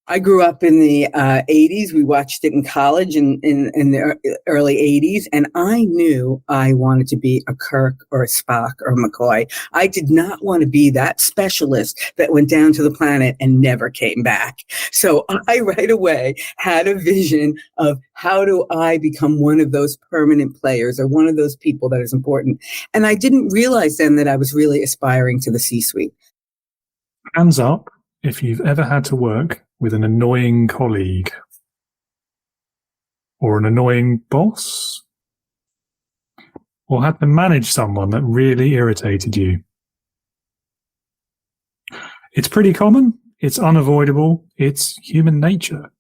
I grew up in the 80s. We watched it in college in the early 80s. And I knew I wanted to be a Kirk or a Spock or a McCoy. I did not want to be that specialist that went down to the planet and never came back. So I right away had a vision of how do I become one of those permanent players or one of those people that is important. And I didn't realize then that I was really aspiring to the C-suite. Hands up if you've ever had to work with an annoying colleague or an annoying boss, or had to manage someone that really irritated you. It's pretty common, it's unavoidable, it's human nature.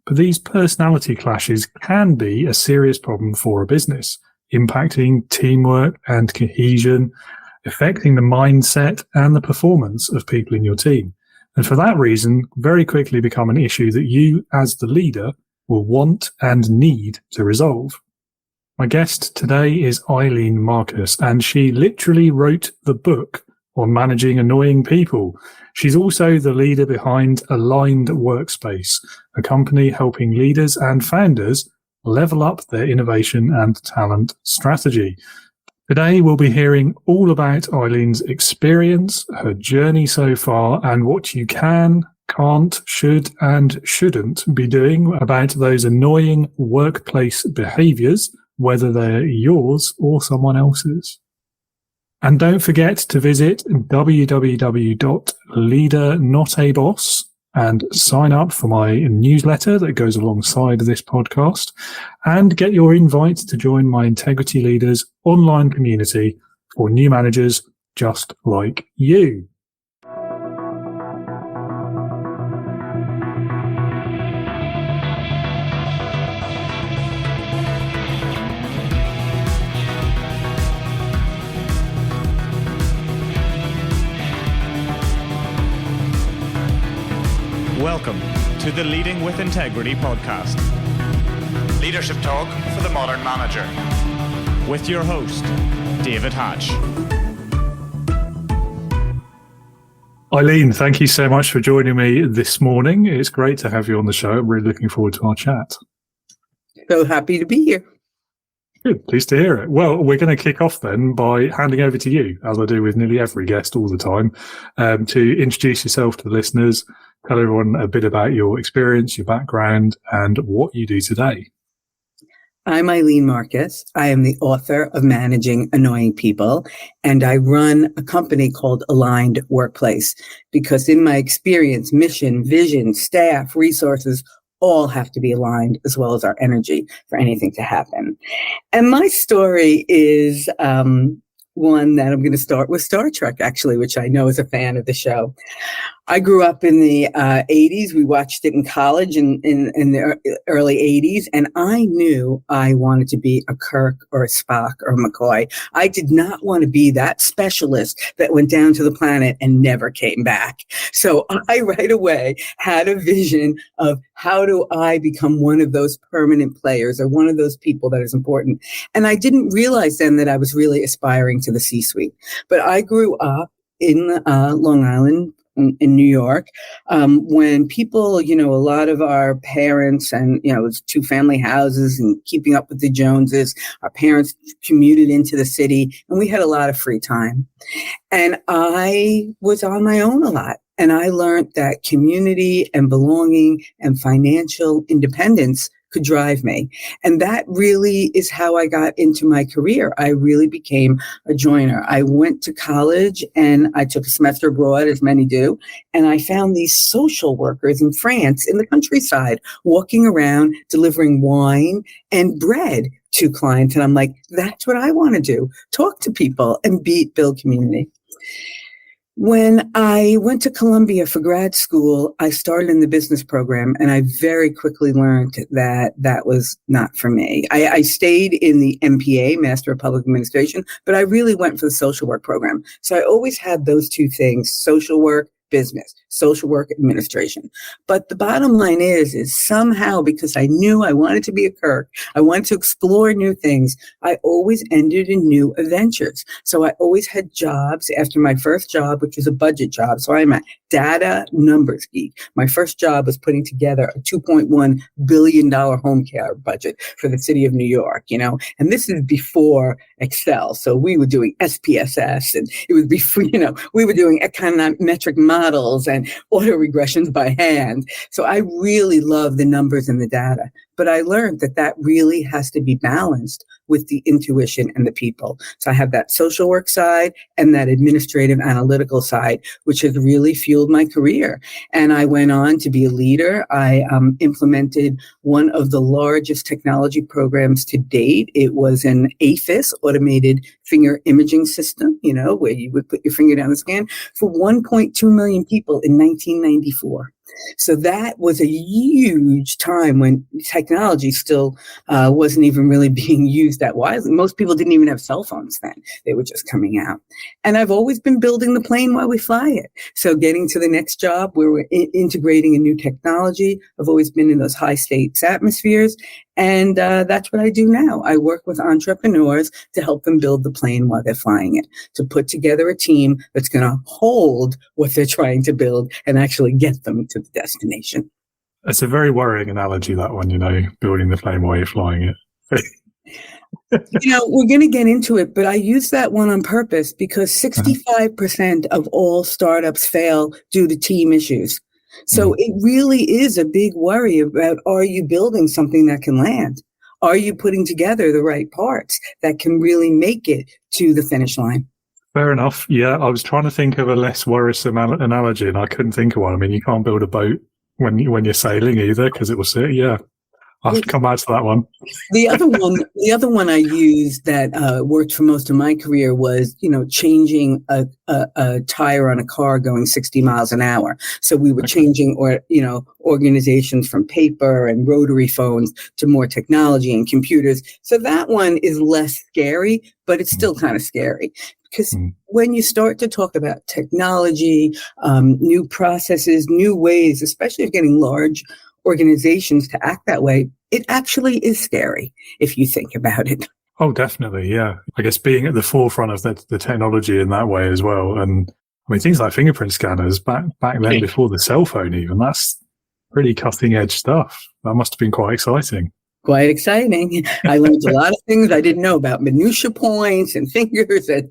But these personality clashes can be a serious problem for a business, impacting teamwork and cohesion, affecting the mindset and the performance of people in your team. And for that reason, very quickly become an issue that you, as the leader, will want and need to resolve. My guest today is Ilene Marcus, and she literally wrote the book on managing annoying people. She's also the leader behind Aligned Workspace, a company helping leaders and founders level up their innovation and talent strategy. Today, we'll be hearing all about Ilene's experience, her journey so far, and what you can, can't, should, and shouldn't be doing about those annoying workplace behaviors, whether they're yours or someone else's. And don't forget to visit www.leadernotaboss and sign up for my newsletter that goes alongside this podcast, and get your invite to join my Integrity Leaders online community for new managers just like you. Welcome to the Leading with Integrity podcast. Leadership talk for the modern manager. With your host, David Hatch. Ilene, thank you so much for joining me this morning. It's great to have you on the show. I'm really looking forward to our chat. So happy to be here. Good, pleased to hear it. Well, we're going to kick off then by handing over to you, as I do with nearly every guest all the time, to introduce yourself to the listeners, tell everyone a bit about your experience, your background, and what you do today. I'm Ilene Marcus. I am the author of Managing Annoying People, and I run a company called Aligned Workplace because in my experience, mission, vision, staff, resources, all have to be aligned, as well as our energy for anything to happen. And my story is one that I'm going to start with Star Trek, actually, which I know is a fan of the show. I grew up in the 80s. We watched it in college in the early 80s. And I knew I wanted to be a Kirk or a Spock or a McCoy. I did not want to be that specialist that went down to the planet and never came back. So I right away had a vision of how do I become one of those permanent players or one of those people that is important. And I didn't realize then that I was really aspiring to the C-suite. But I grew up in Long Island, in New York, when people, a lot of our parents and, it was 2 family houses and keeping up with the Joneses, our parents commuted into the city and we had a lot of free time. And I was on my own a lot. And I learned that community and belonging and financial independence could drive me. And that really is how I got into my career. I really became a joiner. I went to college and I took a semester abroad, as many do, and I found these social workers in France in the countryside walking around delivering wine and bread to clients. And I'm like, that's what I want to do. Talk to people and build community. When I went to Columbia for grad school, I started in the business program, and I very quickly learned that that was not for me. I stayed in the MPA, Master of Public Administration, but I really went for the social work program. So I always had those 2 things, social work, business, social work administration. But the bottom line is somehow, because I knew I wanted to be a Kirk, I wanted to explore new things, I always ended in new adventures. So I always had jobs after my first job, which was a budget job. So I'm a data numbers geek. My first job was putting together a $2.1 billion home care budget for the city of New York, and this is before Excel. So we were doing SPSS, and it was before, we were doing econometric models and auto regressions by hand. So I really love the numbers and the data, but I learned that really has to be balanced with the intuition and the people. So I have that social work side and that administrative analytical side, which has really fueled my career. And I went on to be a leader. I implemented one of the largest technology programs to date. It was an AFIS, automated finger imaging system, where you would put your finger down the scan, for 1.2 million people in 1994. So that was a huge time when technology still wasn't even really being used that widely. Most people didn't even have cell phones then. They were just coming out. And I've always been building the plane while we fly it. So getting to the next job where we're integrating a new technology, I've always been in those high stakes atmospheres. And that's what I do now. I work with entrepreneurs to help them build the plane while they're flying it, to put together a team that's going to hold what they're trying to build and actually get them to the destination. It's a very worrying analogy, that one, building the plane while you're flying it. We're going to get into it, but I use that one on purpose because 65% of all startups fail due to team issues. So it really is a big worry about, are you building something that can land? Are you putting together the right parts that can really make it to the finish line? Fair enough. Yeah, I was trying to think of a less worrisome analogy and I couldn't think of one. I mean, you can't build a boat when you're sailing either because it will sit. Yeah. I'll have to come back to that one. The other one I used that worked for most of my career was, changing a tire on a car going 60 miles an hour. So we were changing, organizations from paper and rotary phones to more technology and computers. So that one is less scary, but it's still kind of scary. Because when you start to talk about technology, new processes, new ways, especially of getting large organizations to act that way, it actually is scary if you think about it. Oh, definitely. Yeah. I guess being at the forefront of the technology in that way as well. And I mean, things like fingerprint scanners back then before the cell phone, even, that's pretty cutting edge stuff. That must have been quite exciting. Quite exciting. I learned a lot of things I didn't know about minutia points and fingers and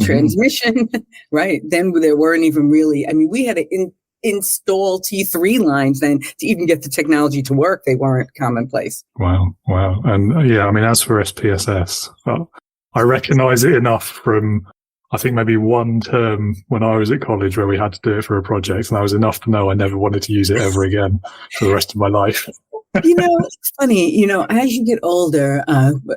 transmission, right? Then there weren't even really, we had to install T3 lines then to even get the technology to work. They weren't commonplace. Wow. And as for SPSS, I recognize it enough from, I think, maybe one term when I was at college where we had to do it for a project, and that was enough to know I never wanted to use it ever again for the rest of my life. It's funny, as you get older,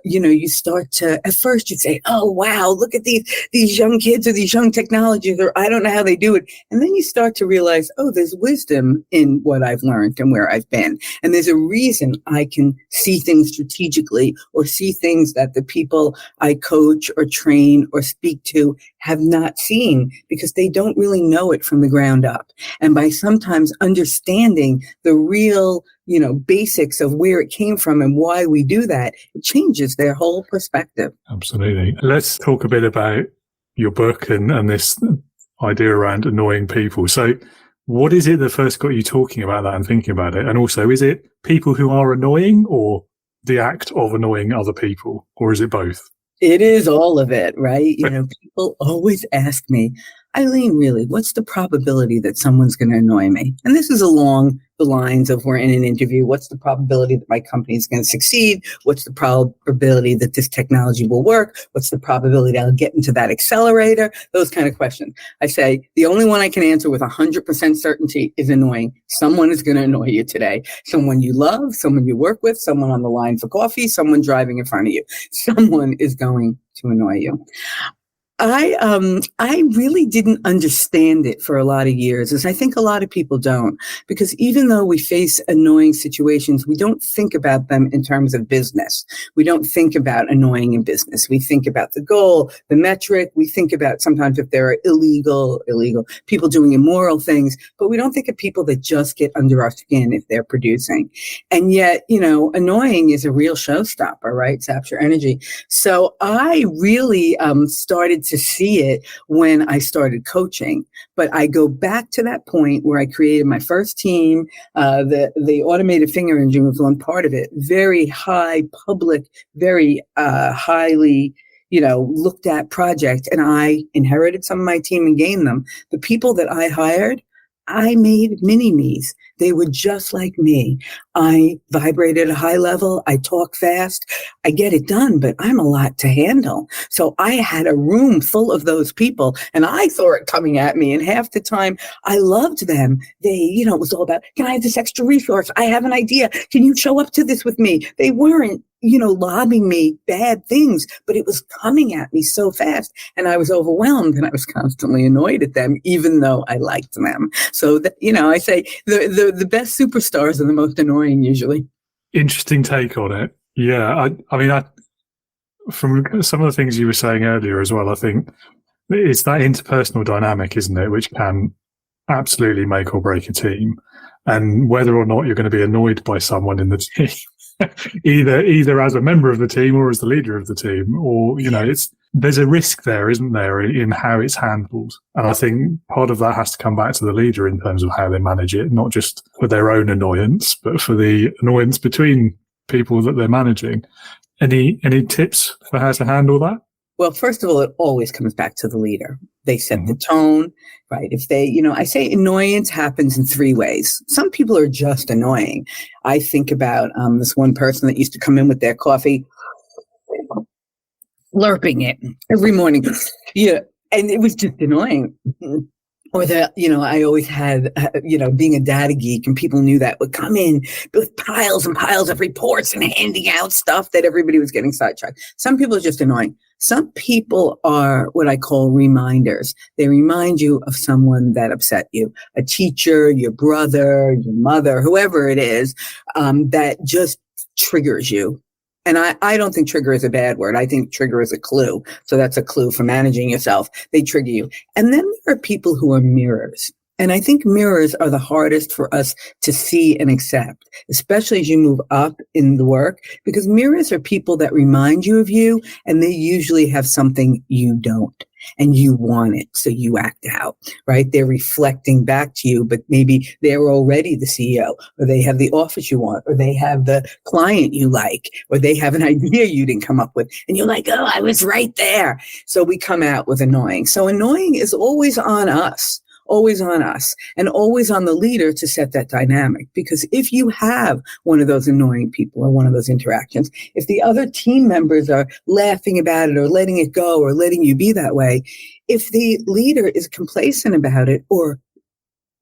you start to, at first you'd say, oh, wow, look at these young kids or these young technologies, or I don't know how they do it. And then you start to realize, oh, there's wisdom in what I've learned and where I've been. And there's a reason I can see things strategically or see things that the people I coach or train or speak to have not seen because they don't really know it from the ground up. And by sometimes understanding the real basics of where it came from and why we do that, it changes their whole perspective. Absolutely. Let's talk a bit about your book and this idea around annoying people. So what is it that first got you talking about that and thinking about it? And also, is it people who are annoying or the act of annoying other people, or is it both? It is all of it, right? People always ask me, Ilene, really, what's the probability that someone's going to annoy me? And this is along the lines of, we're in an interview. What's the probability that my company is going to succeed? What's the probability that this technology will work? What's the probability I'll get into that accelerator? Those kind of questions. I say the only one I can answer with 100% certainty is annoying. Someone is going to annoy you today. Someone you love, someone you work with, someone on the line for coffee, someone driving in front of you. Someone is going to annoy you. I really didn't understand it for a lot of years, as I think a lot of people don't, because even though we face annoying situations, we don't think about them in terms of business. We don't think about annoying in business. We think about the goal, the metric. We think about sometimes if there are illegal people doing immoral things, but we don't think of people that just get under our skin if they're producing. And yet, annoying is a real showstopper, right? Saps your energy. So I really started to see it when I started coaching. But I go back to that point where I created my first team. The automated finger engine was one part of it. Very high public, very highly looked at project. And I inherited some of my team and gained them. The people that I hired, I made mini-me's. They were just like me. I vibrate at a high level. I talk fast. I get it done, but I'm a lot to handle. So I had a room full of those people and I saw it coming at me. And half the time I loved them. They, it was all about, can I have this extra resource? I have an idea. Can you show up to this with me? They weren't, lobbing me bad things, but it was coming at me so fast and I was overwhelmed and I was constantly annoyed at them, even though I liked them. So that, I say the best superstars are the most annoying usually. Interesting take on it. Yeah. I mean, from some of the things you were saying earlier as well, I think it's that interpersonal dynamic, isn't it? Which can absolutely make or break a team. And whether or not you're going to be annoyed by someone in the team, either as a member of the team or as the leader of the team, or, there's a risk there, isn't there, in how it's handled. And I think part of that has to come back to the leader in terms of how they manage it, not just for their own annoyance, but for the annoyance between people that they're managing. Any tips for how to handle that? Well, first of all, it always comes back to the leader. They set the tone, right? If they, I say annoyance happens in three ways. Some people are just annoying. I think about this one person that used to come in with their coffee, slurping it every morning. Yeah. And it was just annoying. Or I always had, being a data geek and people knew that, would come in with piles and piles of reports and handing out stuff that everybody was getting sidetracked. Some people are just annoying. Some people are what I call reminders. They remind you of someone that upset you, a teacher, your brother, your mother, whoever it is, that just triggers you. And I don't think trigger is a bad word. I think trigger is a clue. So that's a clue for managing yourself. They trigger you. And then there are people who are mirrors. And I think mirrors are the hardest for us to see and accept, especially as you move up in the work, because mirrors are people that remind you of you, and they usually have something you don't. And you want it, so you act out, right? They're reflecting back to you, but maybe they're already the CEO, or they have the office you want, or they have the client you like, or they have an idea you didn't come up with. And you're like, oh, I was right there. So we come out with annoying. So annoying is always on us. Always on us and always on the leader to set that dynamic. Because if you have one of those annoying people or one of those interactions, if the other team members are laughing about it or letting it go or letting you be that way, if the leader is complacent about it or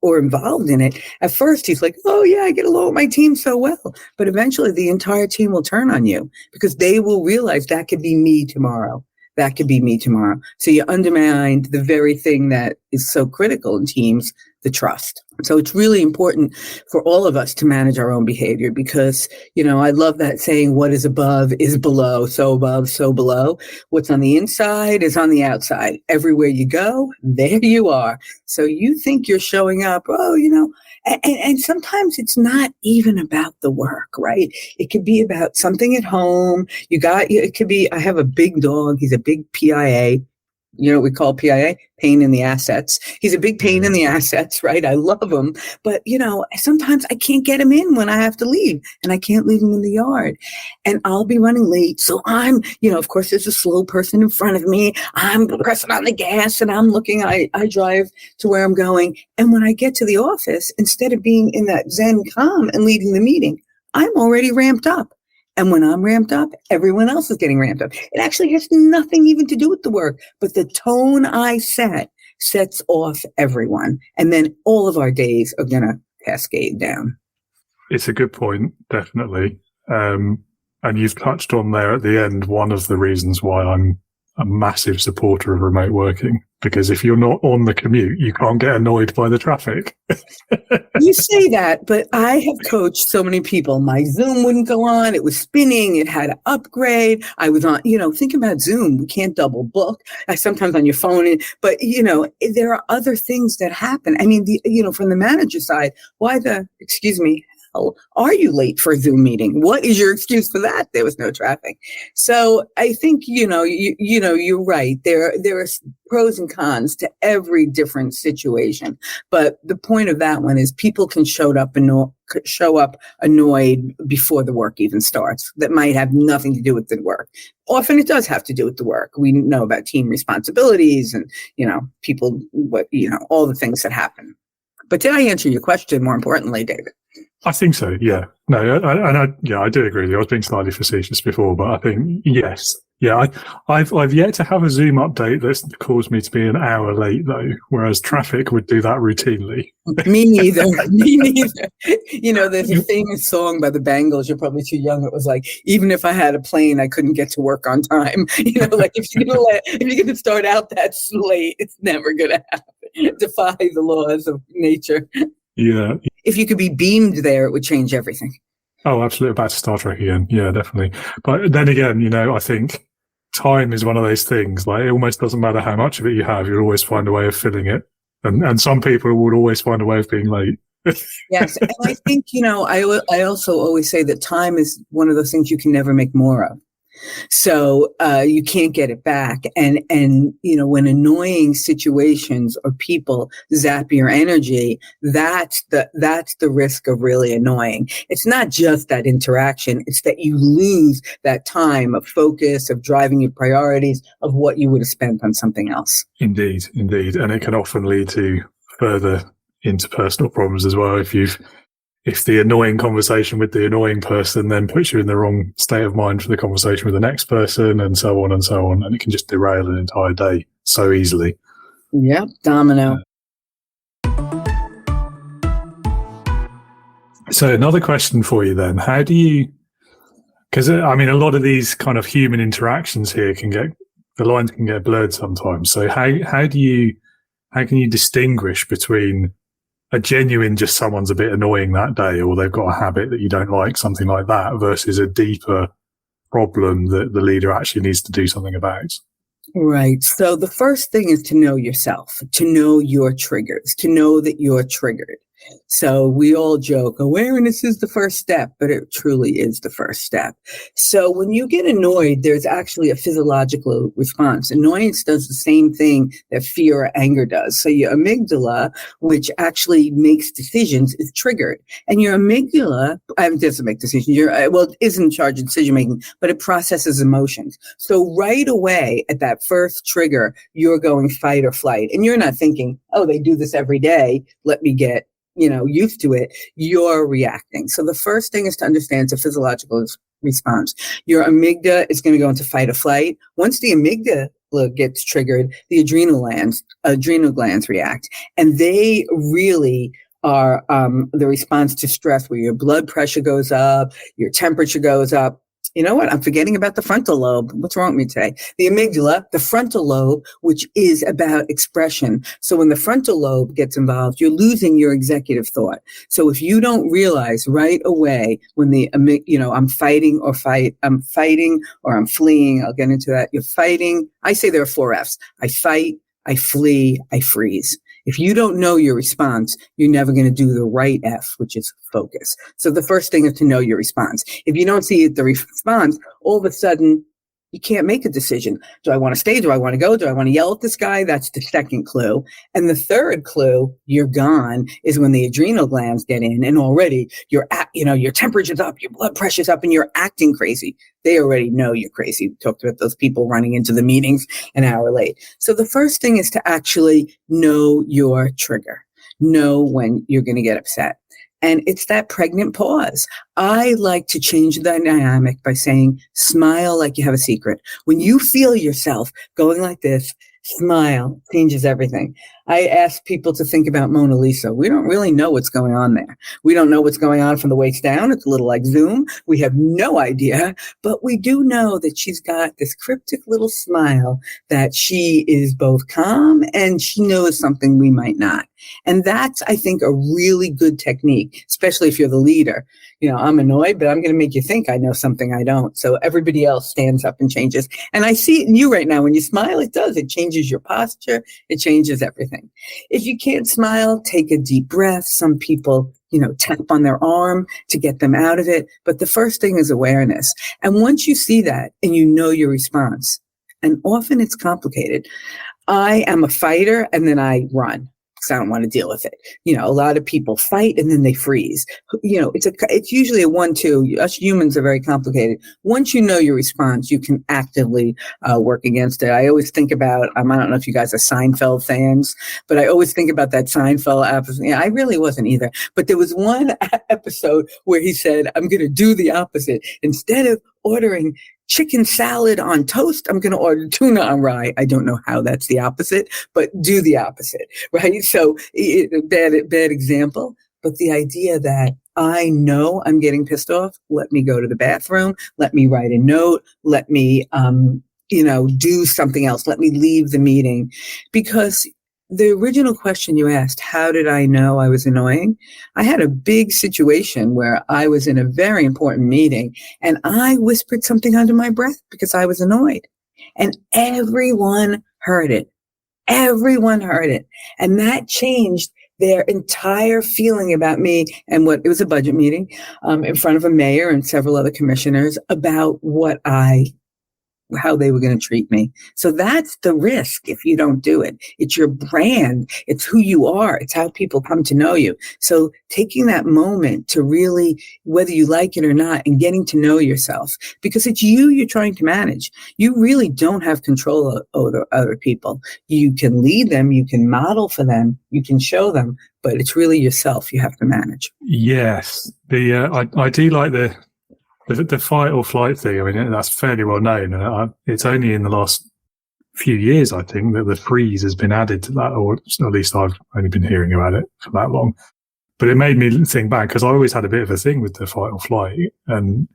involved in it, at first he's like, oh yeah, I get along with my team so well. But eventually the entire team will turn on you because they will realize that could be me tomorrow. That could be me tomorrow. So you undermine the very thing that is so critical in teams, the trust. So it's really important for all of us to manage our own behavior because, I love that saying, what is above is below. So above, so below. What's on the inside is on the outside. Everywhere you go, there you are. So you think you're showing up, and sometimes it's not even about the work, right? It could be about something at home. It could be, I have a big dog. He's a big PIA. You know what we call PIA? Pain in the assets. He's a big pain in the assets, right? I love him. But, sometimes I can't get him in when I have to leave and I can't leave him in the yard and I'll be running late. So I'm, of course, there's a slow person in front of me. I'm pressing on the gas and I'm looking, I drive to where I'm going. And when I get to the office, instead of being in that Zen calm and leading the meeting, I'm already ramped up. And when I'm ramped up, everyone else is getting ramped up. It actually has nothing even to do with the work, but the tone I set sets off everyone. And then all of our days are going to cascade down. It's a good point, definitely. And you've touched on there at the end one of the reasons why I'm a massive supporter of remote working, because if you're not on the commute, you can't get annoyed by the traffic. You say that, but I have coached so many people. My Zoom wouldn't go on. It was spinning. It had to upgrade. I was on, think about Zoom. We can't double book. Sometimes on your phone, but there are other things that happen. I mean, from the manager side, hell are you late for a Zoom meeting? What is your excuse for that? There was no traffic. So I think, you're right. There are pros and cons to every different situation. But the point of that one is people can show up annoyed before the work even starts. That might have nothing to do with the work. Often it does have to do with the work. We know about team responsibilities and, people, all the things that happen. But did I answer your question more importantly, David? I think so, yeah. No, I do agree with you. I was being slightly facetious before, but I think, yes. Yeah, I've yet to have a Zoom update that's caused me to be an hour late, though, whereas traffic would do that routinely. Me neither. Me neither. There's a famous song by the Bangles. You're probably too young. It was like, even if I had a plane, I couldn't get to work on time. Like if you're going to start out that late, it's never going to happen. Defy the laws of nature. Yeah. If you could be beamed there, it would change everything. Oh, absolutely. Back to Star Trek again. Yeah, definitely. But then again, I think time is one of those things. Like, it almost doesn't matter how much of it you have, you'll always find a way of filling it. And some people would always find a way of being late. Yes. And I think, I also always say that time is one of those things you can never make more of. So you can't get it back. And when annoying situations or people zap your energy, that's the risk of really annoying. It's not just that interaction. It's that you lose that time of focus, of driving your priorities, of what you would have spent on something else. Indeed. And it can often lead to further interpersonal problems as well. If the annoying conversation with the annoying person then puts you in the wrong state of mind for the conversation with the next person, and so on and so on, and it can just derail an entire day so easily. Yep, domino. So another question for you then. How do you, because a lot of these kind of human interactions here the lines can get blurred sometimes. So how can you distinguish between a genuine, just someone's a bit annoying that day, or they've got a habit that you don't like, something like that, versus a deeper problem that the leader actually needs to do something about? Right. So the first thing is to know yourself, to know your triggers, to know that you're triggered. So we all joke, awareness is the first step, but it truly is the first step. So when you get annoyed, there's actually a physiological response. Annoyance does the same thing that fear or anger does. So your amygdala, which actually makes decisions, is triggered. And your amygdala doesn't make decisions. It is in charge of decision making, but it processes emotions. So right away at that first trigger, you're going fight or flight. And you're not thinking, oh, they do this every day, let me get used to it. You're reacting. So the first thing is to understand it's a physiological response. Your amygdala is going to go into fight or flight. Once the amygdala gets triggered, the adrenal glands react, and they really are the response to stress, where your blood pressure goes up, your temperature goes up. You know what? I'm forgetting about the frontal lobe. What's wrong with me today? The amygdala, the frontal lobe, which is about expression. So when the frontal lobe gets involved, you're losing your executive thought. So if you don't realize right away when I'm fighting or I'm fleeing, I'll get into that. You're fighting. I say there are 4 F's. I fight, I flee, I freeze. If you don't know your response, you're never going to do the right F, which is focus. So the first thing is to know your response. If you don't see the response, all of a sudden, you can't make a decision. Do I want to stay? Do I want to go? Do I want to yell at this guy? That's the second clue. And the third clue, you're gone, is when the adrenal glands get in, and already your temperature's up, your blood pressure's up, and you're acting crazy. They already know you're crazy. We talked about those people running into the meetings an hour late. So the first thing is to actually know your trigger. Know when you're going to get upset. And it's that pregnant pause. I like to change the dynamic by saying, smile like you have a secret. When you feel yourself going like this, smile, changes everything. I ask people to think about Mona Lisa. We don't really know what's going on there. We don't know what's going on from the waist down. It's a little like Zoom. We have no idea, but we do know that she's got this cryptic little smile, that she is both calm and she knows something we might not. And that's, I think, a really good technique, especially if you're the leader. I'm annoyed, but I'm going to make you think I know something I don't. So everybody else stands up and changes. And I see it in you right now. When you smile, it does. It changes your posture. It changes everything. If you can't smile, take a deep breath. Some people, tap on their arm to get them out of it. But the first thing is awareness. And once you see that and you know your response, and often it's complicated. I am a fighter and then I run, because I don't want to deal with it. A lot of people fight and then they freeze. It's usually a 1-2. Us humans are very complicated. Once you know your response, you can actively work against it. I always think about, I don't know if you guys are Seinfeld fans, but I always think about that Seinfeld episode. I really wasn't either. But there was one episode where he said, I'm going to do the opposite. Instead of ordering chicken salad on toast, I'm going to order tuna on rye. I don't know how that's the opposite, but do the opposite, right? So bad example, but the idea that I know I'm getting pissed off, let me go to the bathroom, let me write a note, let me, do something else, let me leave the meeting. Because the original question you asked, how did I know I was annoying? I had a big situation where I was in a very important meeting and I whispered something under my breath because I was annoyed. And everyone heard it. Everyone heard it. And that changed their entire feeling about me. And it was a budget meeting in front of a mayor and several other commissioners about how they were going to treat me. So that's the risk if you don't do it. It's your brand. It's who you are. It's how people come to know you. So taking that moment to really, whether you like it or not, and getting to know yourself, because it's you're trying to manage. You really don't have control over other people. You can lead them. You can model for them. You can show them, but it's really yourself you have to manage. Yes. I do like the fight or flight thing. I mean, that's fairly well known. And it's only in the last few years, I think, that the freeze has been added to that, or at least I've only been hearing about it for that long. But it made me think back, because I always had a bit of a thing with the fight or flight, and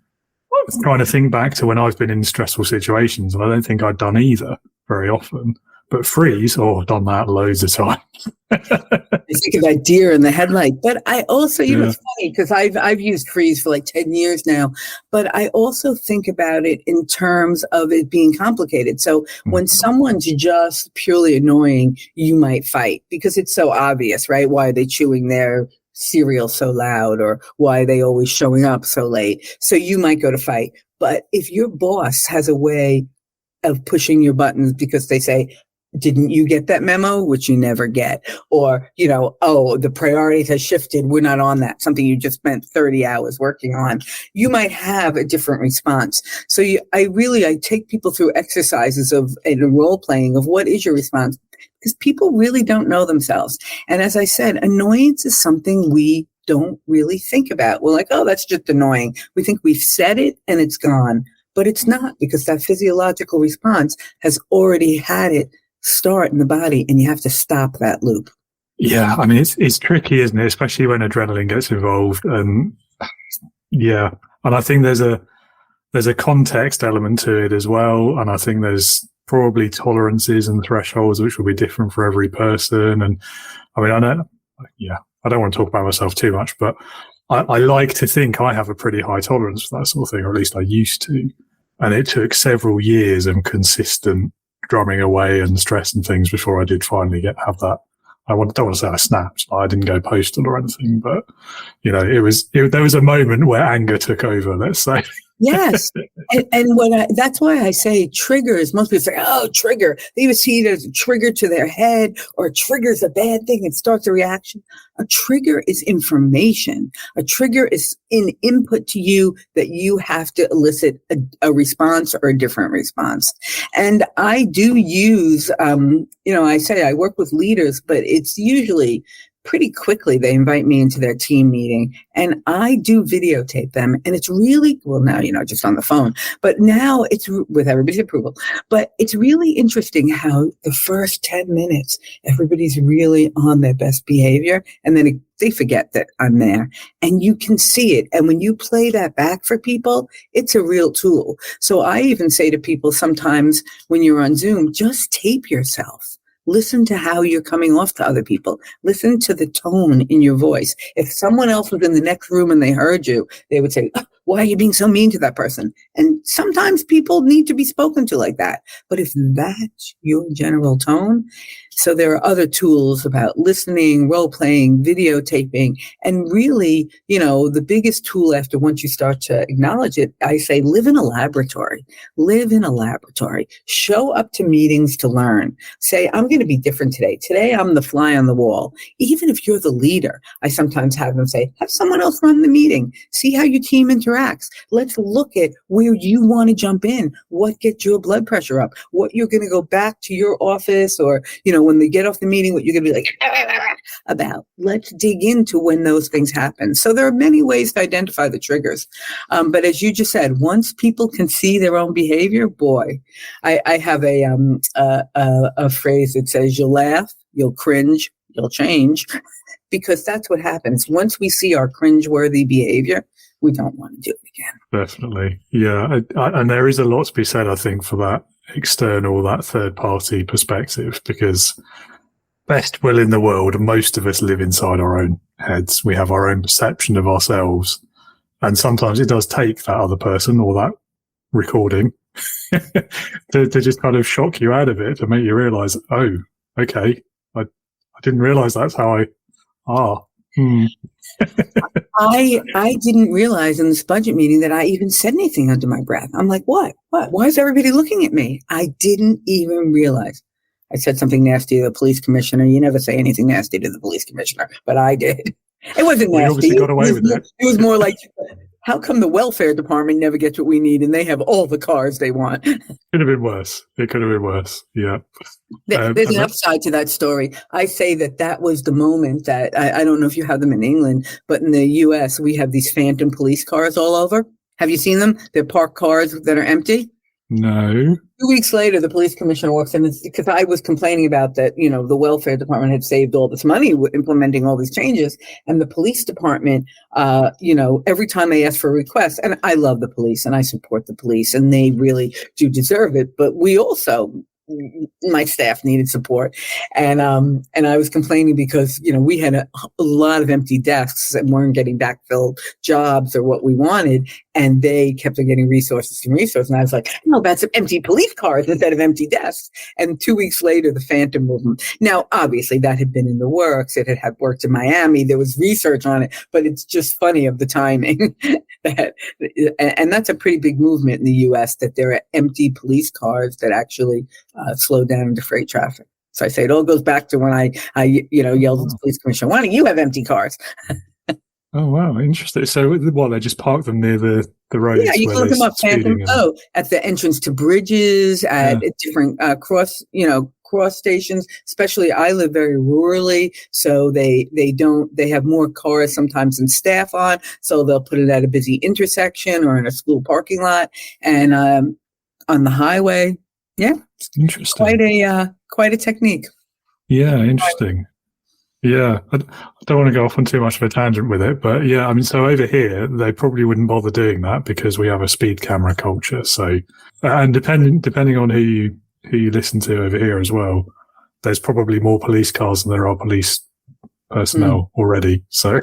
trying to think back to when I've been in stressful situations, and I don't think I'd done either very often. But freeze, I've done that loads of times. I think of that deer in the headlight. But I also, it's funny because I've used freeze for like 10 years now, but I also think about it in terms of it being complicated. So when someone's just purely annoying, you might fight because it's so obvious, right? Why are they chewing their cereal so loud, or why are they always showing up so late? So you might go to fight. But if your boss has a way of pushing your buttons because they say, didn't you get that memo? Which you never get. Or, the priorities has shifted. We're not on that. Something you just spent 30 hours working on. You might have a different response. So I take people through exercises and role playing of what is your response, because people really don't know themselves. And as I said, annoyance is something we don't really think about. We're like, oh, that's just annoying. We think we've said it and it's gone, but it's not, because that physiological response has already had it start in the body, and you have to stop that loop. Yeah, I mean, it's tricky, isn't it? Especially when adrenaline gets involved. And I think there's a context element to it as well. And I think there's probably tolerances and thresholds which will be different for every person. And I mean, I don't want to talk about myself too much, but I like to think I have a pretty high tolerance for that sort of thing, or at least I used to. And it took several years of consistent drumming away and stress and things before I did finally have that. I don't want to say I snapped. I didn't go postal or anything, but there was a moment where anger took over, let's say. Yes. And that's why I say triggers. Most people say, oh, trigger. They even see it as a trigger to their head, or a trigger is a bad thing. It starts a reaction. A trigger is information. A trigger is an input to you that you have to elicit a response or a different response. And I do use, I say I work with leaders, but it's usually pretty quickly they invite me into their team meeting, and I do videotape them. And it's really, well, now, just on the phone, but now it's with everybody's approval. But it's really interesting how the first 10 minutes, everybody's really on their best behavior. And then they forget that I'm there, and you can see it. And when you play that back for people, it's a real tool. So I even say to people sometimes when you're on Zoom, just tape yourself. Listen to how you're coming off to other people. Listen to the tone in your voice. If someone else was in the next room and they heard you, they would say, "Oh, why are you being so mean to that person?" And sometimes people need to be spoken to like that. But if that's your general tone, so there are other tools about listening, role-playing, videotaping, and really, the biggest tool after once you start to acknowledge it, I say live in a laboratory. Live in a laboratory. Show up to meetings to learn. Say, I'm going to be different today. Today, I'm the fly on the wall. Even if you're the leader, I sometimes have them say, have someone else run the meeting. See how your team interacts. Let's look at where you want to jump in, what gets your blood pressure up, what you're going to go back to your office, or, when they get off the meeting, what you're going to be like about. Let's dig into when those things happen. So there are many ways to identify the triggers. But as you just said, once people can see their own behavior, boy, I have a phrase that says, you'll laugh, you'll cringe, you'll change, because that's what happens. Once we see our cringeworthy behavior, we don't want to do it again. Definitely. Yeah. And there is a lot to be said, I think, for that external, that third party perspective, because best will in the world, most of us live inside our own heads. We have our own perception of ourselves. And sometimes it does take that other person or that recording to just kind of shock you out of it, to make you realize, oh, okay, I didn't realize that's how I didn't realize in this budget meeting that I even said anything under my breath. I'm like, what? Why is everybody looking at me? I didn't even realize. I said something nasty to the police commissioner. You never say anything nasty to the police commissioner, but I did. It wasn't nasty. We obviously got away with it. It was more like, how come the welfare department never gets what we need and they have all the cars they want? Could have been worse. It could have been worse. Yeah. There's an upside to that story. I say that was the moment that, I don't know if you have them in England, but in the US, we have these phantom police cars all over. Have you seen them? They're parked cars that are empty. No. 2 weeks later, the police commissioner walks in, because I was complaining about that, the welfare department had saved all this money implementing all these changes. And the police department, every time they ask for a request, and I love the police and I support the police and they really do deserve it. But we also, my staff needed support. And I was complaining because, we had a lot of empty desks and weren't getting backfilled jobs or what we wanted. And they kept on getting resources. And I was like, no, about some empty police cars instead of empty desks. And 2 weeks later, the phantom movement. Now, obviously, that had been in the works. It had worked in Miami. There was research on it. But it's just funny of the timing. And that's a pretty big movement in the U.S., that there are empty police cars that actually slow down the freight traffic. So I say it all goes back to when I yelled at the police commissioner, why don't you have empty cars? Oh, wow. Interesting. So they just park them near the roads? Yeah, you can look them up. At the entrance to bridges, at different cross stations. Especially, I live very rurally, so they have more cars sometimes than staff on. So they'll put it at a busy intersection or in a school parking lot, and on the highway. Yeah, interesting. Quite a technique. Yeah, interesting. Yeah, I don't want to go off on too much of a tangent with it, but yeah, I mean, so over here, they probably wouldn't bother doing that because we have a speed camera culture. So, and depending on who you listen to over here as well, there's probably more police cars than there are police personnel already. So,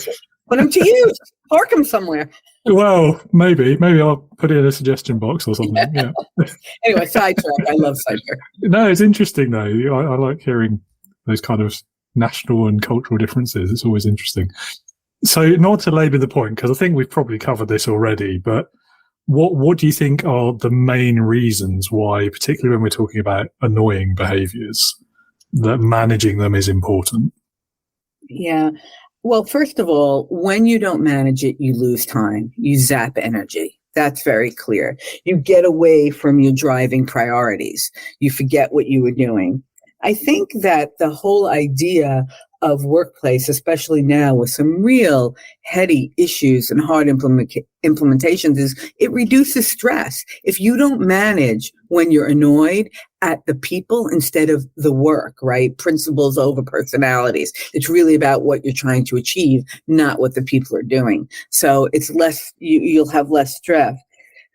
put them to use. Park them somewhere. Well, maybe I'll put it in a suggestion box or something. Yeah. Anyway, sidetrack. I love sidetrack. No, it's interesting though. I like hearing those kind of national and cultural differences. It's always interesting. So, not to labour the point, because I think we've probably covered this already, but what do you think are the main reasons why, particularly when we're talking about annoying behaviours, that managing them is important? Yeah. Well, first of all, when you don't manage it, you lose time. You zap energy. That's very clear. You get away from your driving priorities. You forget what you were doing. I think that the whole idea of workplace, especially now with some real heady issues and hard implementations, is it reduces stress. If you don't manage when you're annoyed at the people instead of the work, right? Principles over personalities. It's really about what you're trying to achieve, not what the people are doing. So it's less, you'll have less stress.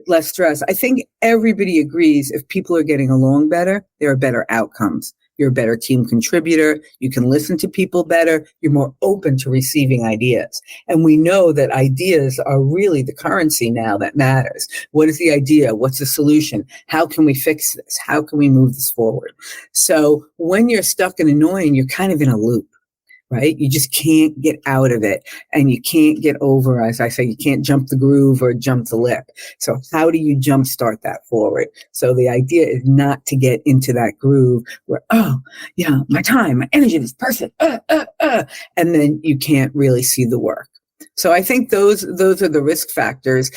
I think everybody agrees if people are getting along better, there are better outcomes. You're a better team contributor. You can listen to people better. You're more open to receiving ideas. And we know that ideas are really the currency now that matters. What is the idea? What's the solution? How can we fix this? How can we move this forward? So when you're stuck and annoying, you're kind of in a loop. Right? You just can't get out of it, and you can't get over, as I say, you can't jump the groove or jump the lip. So how do you jumpstart that forward? So the idea is not to get into that groove where, oh, yeah, my time, my energy, this person, and then you can't really see the work. So I think those are the risk factors.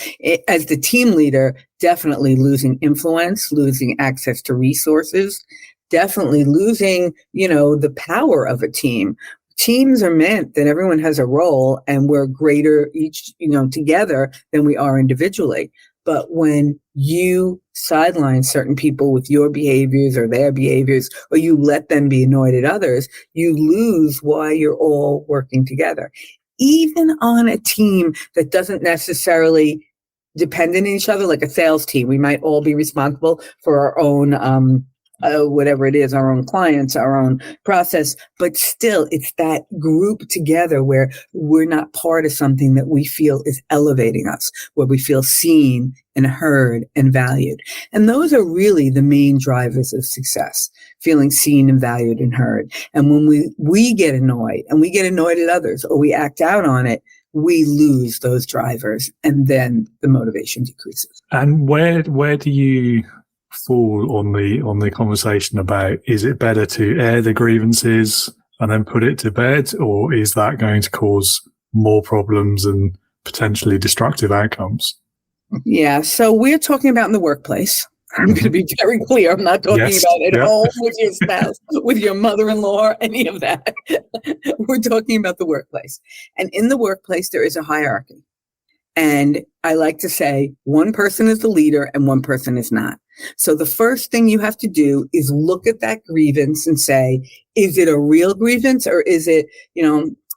As the team leader, definitely losing influence, losing access to resources, definitely losing, the power of a team. Teams are meant that everyone has a role and we're greater each, together than we are individually. But when you sideline certain people with your behaviors or their behaviors, or you let them be annoyed at others, you lose why you're all working together. Even on a team that doesn't necessarily depend on each other, like a sales team, we might all be responsible for our own whatever it is, our own clients, our own process, but still it's that group together where we're not part of something that we feel is elevating us, where we feel seen and heard and valued. And those are really the main drivers of success, feeling seen and valued and heard. And when we get annoyed and we get annoyed at others or we act out on it, we lose those drivers and then the motivation decreases. And where do you fall on the conversation about, is it better to air the grievances and then put it to bed, or is that going to cause more problems and potentially destructive outcomes? Yeah, so we're talking about in the workplace. I'm going to be very clear. I'm not talking about at home with your spouse, with your mother-in-law, any of that. We're talking about the workplace. And in the workplace, there is a hierarchy. And I like to say one person is the leader and one person is not. So the first thing you have to do is look at that grievance and say, is it a real grievance, or is it,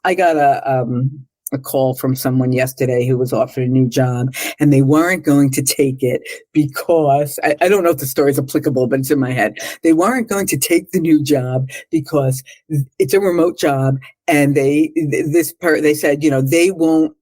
I got a call from someone yesterday who was offered a new job and they weren't going to take it because I don't know if the story is applicable, but it's in my head. They weren't going to take the new job because it's a remote job, and they said, they won't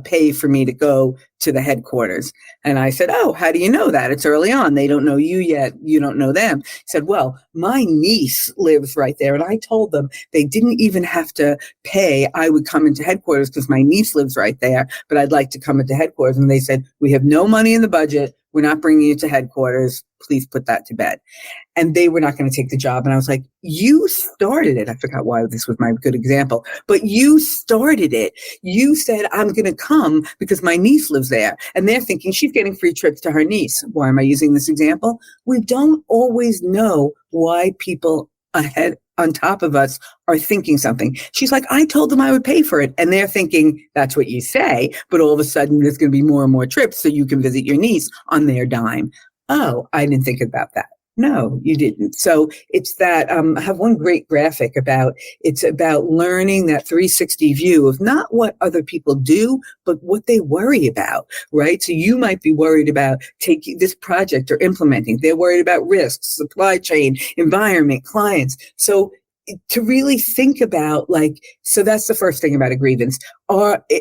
pay for me to go to the headquarters. And I said, oh, how do you know that? It's early on. They don't know you yet. You don't know them. He said, well, my niece lives right there. And I told them they didn't even have to pay. I would come into headquarters because my niece lives right there, but I'd like to come into headquarters. And they said, we have no money in the budget. We're not bringing you to headquarters. Please put that to bed. And they were not going to take the job. And I was like, you started it. I forgot why this was my good example, but you started it. You said, I'm going to come because my niece lives there. And they're thinking she's getting free trips to her niece. Why am I using this example? We don't always know why people ahead on top of us are thinking something. She's like, I told them I would pay for it. And they're thinking that's what you say, but all of a sudden there's going to be more and more trips so you can visit your niece on their dime. Oh, I didn't think about that. No, you didn't. So it's that, I have one great graphic it's about learning that 360 view of not what other people do, but what they worry about, right? So you might be worried about taking this project or implementing. They're worried about risks, supply chain, environment, clients. So to really think about so that's the first thing about a grievance.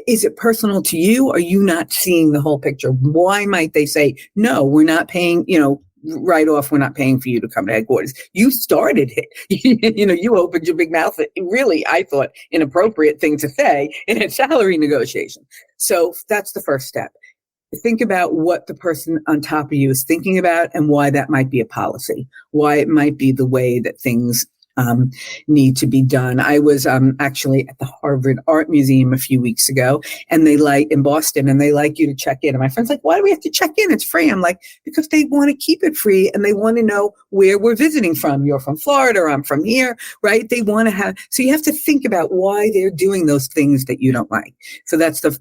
Is it personal to you? Are you not seeing the whole picture? Why might they say, no, we're not paying, right off, we're not paying for you to come to headquarters. You started it. You opened your big mouth. Really, I thought, inappropriate thing to say in a salary negotiation. So that's the first step. Think about what the person on top of you is thinking about and why that might be a policy, why it might be the way that things need to be done. I was actually at the Harvard Art Museum a few weeks ago, and in Boston, and they like you to check in. And my friend's like, why do we have to check in? It's free. I'm like, because they want to keep it free, and they want to know where we're visiting from. You're from Florida, or I'm from here, right? They want to so you have to think about why they're doing those things that you don't like. So that's the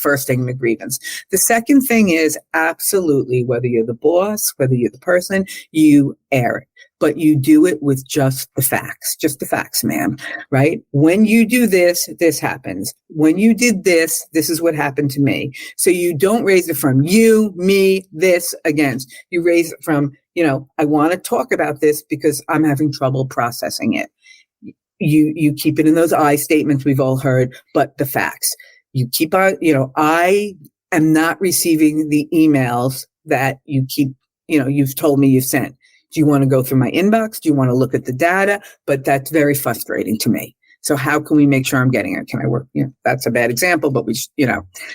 first thing, the grievance. The second thing is absolutely, whether you're the boss, whether you're the person, you air it. But you do it with just the facts, ma'am, right? When you do this, this happens. When you did this, this is what happened to me. So you don't raise it from you, me, this, against. You raise it from, I want to talk about this because I'm having trouble processing it. You keep it in those I statements we've all heard, but the facts. You keep on, I am not receiving the emails that you keep, you've told me you've sent. Do you want to go through my inbox? Do you want to look at the data? But that's very frustrating to me. So how can we make sure I'm getting it? Can I work? That's a bad example, but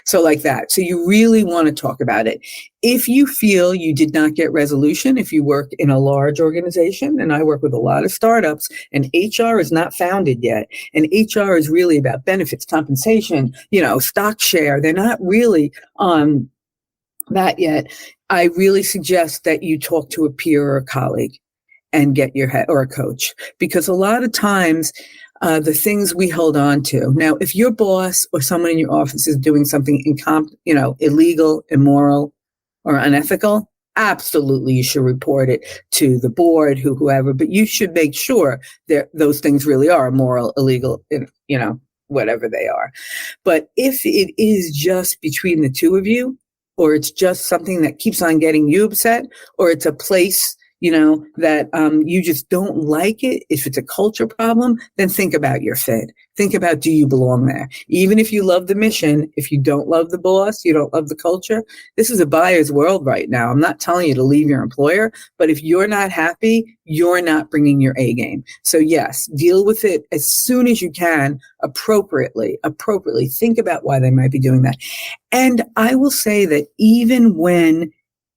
so like that. So you really want to talk about it. If you feel you did not get resolution, if you work in a large organization, and I work with a lot of startups, and HR is not founded yet, and HR is really about benefits, compensation, stock share. They're not really on that yet. I really suggest that you talk to a peer or a colleague and get your head, or a coach, because a lot of times the things we hold on to. Now, if your boss or someone in your office is doing something illegal, immoral, or unethical, absolutely you should report it to the board, whoever, but you should make sure that those things really are immoral, illegal, whatever they are. But if it is just between the two of you, or it's just something that keeps on getting you upset, or it's a place, that you just don't like it, if it's a culture problem, then think about your fit. Think about, do you belong there? Even if you love the mission, if you don't love the boss, you don't love the culture, this is a buyer's world right now. I'm not telling you to leave your employer, but if you're not happy, you're not bringing your A game. So yes, deal with it as soon as you can, appropriately. Think about why they might be doing that. And I will say that even when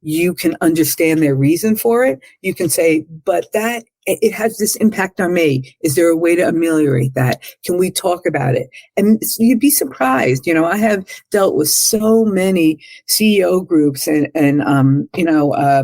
you can understand their reason for it, you can say, but it has this impact on me. Is there a way to ameliorate that? Can we talk about it? And you'd be surprised. I have dealt with so many CEO groups and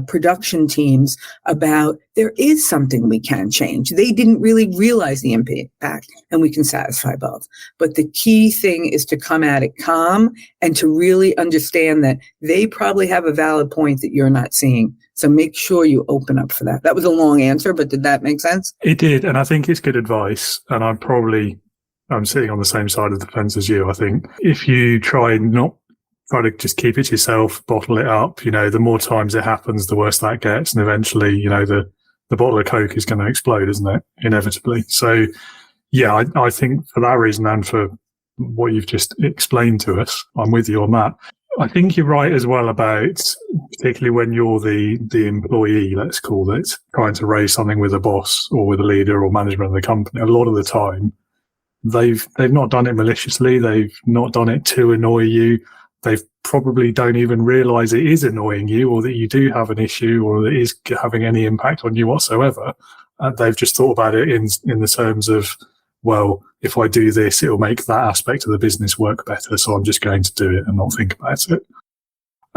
production teams about there is something we can change. They didn't really realize the impact, and we can satisfy both. But the key thing is to come at it calm and to really understand that they probably have a valid point that you're not seeing. So make sure you open up for that. That was a long answer, but did that make sense? It did. And I think it's good advice. And I'm sitting on the same side of the fence as you. I think if you try to just keep it to yourself, bottle it up, the more times it happens, the worse that gets. And eventually, the bottle of Coke is going to explode, isn't it? Inevitably. So yeah, I think for that reason, and for what you've just explained to us, I'm with you on that. I think you're right as well about, particularly when you're the employee, let's call it, trying to raise something with a boss or with a leader or management of the company. A lot of the time, they've not done it maliciously. They've not done it to annoy you. They probably don't even realize it is annoying you, or that you do have an issue, or that it is having any impact on you whatsoever. They've just thought about it in the terms of, well, if I do this, it'll make that aspect of the business work better, so I'm just going to do it and not think about it.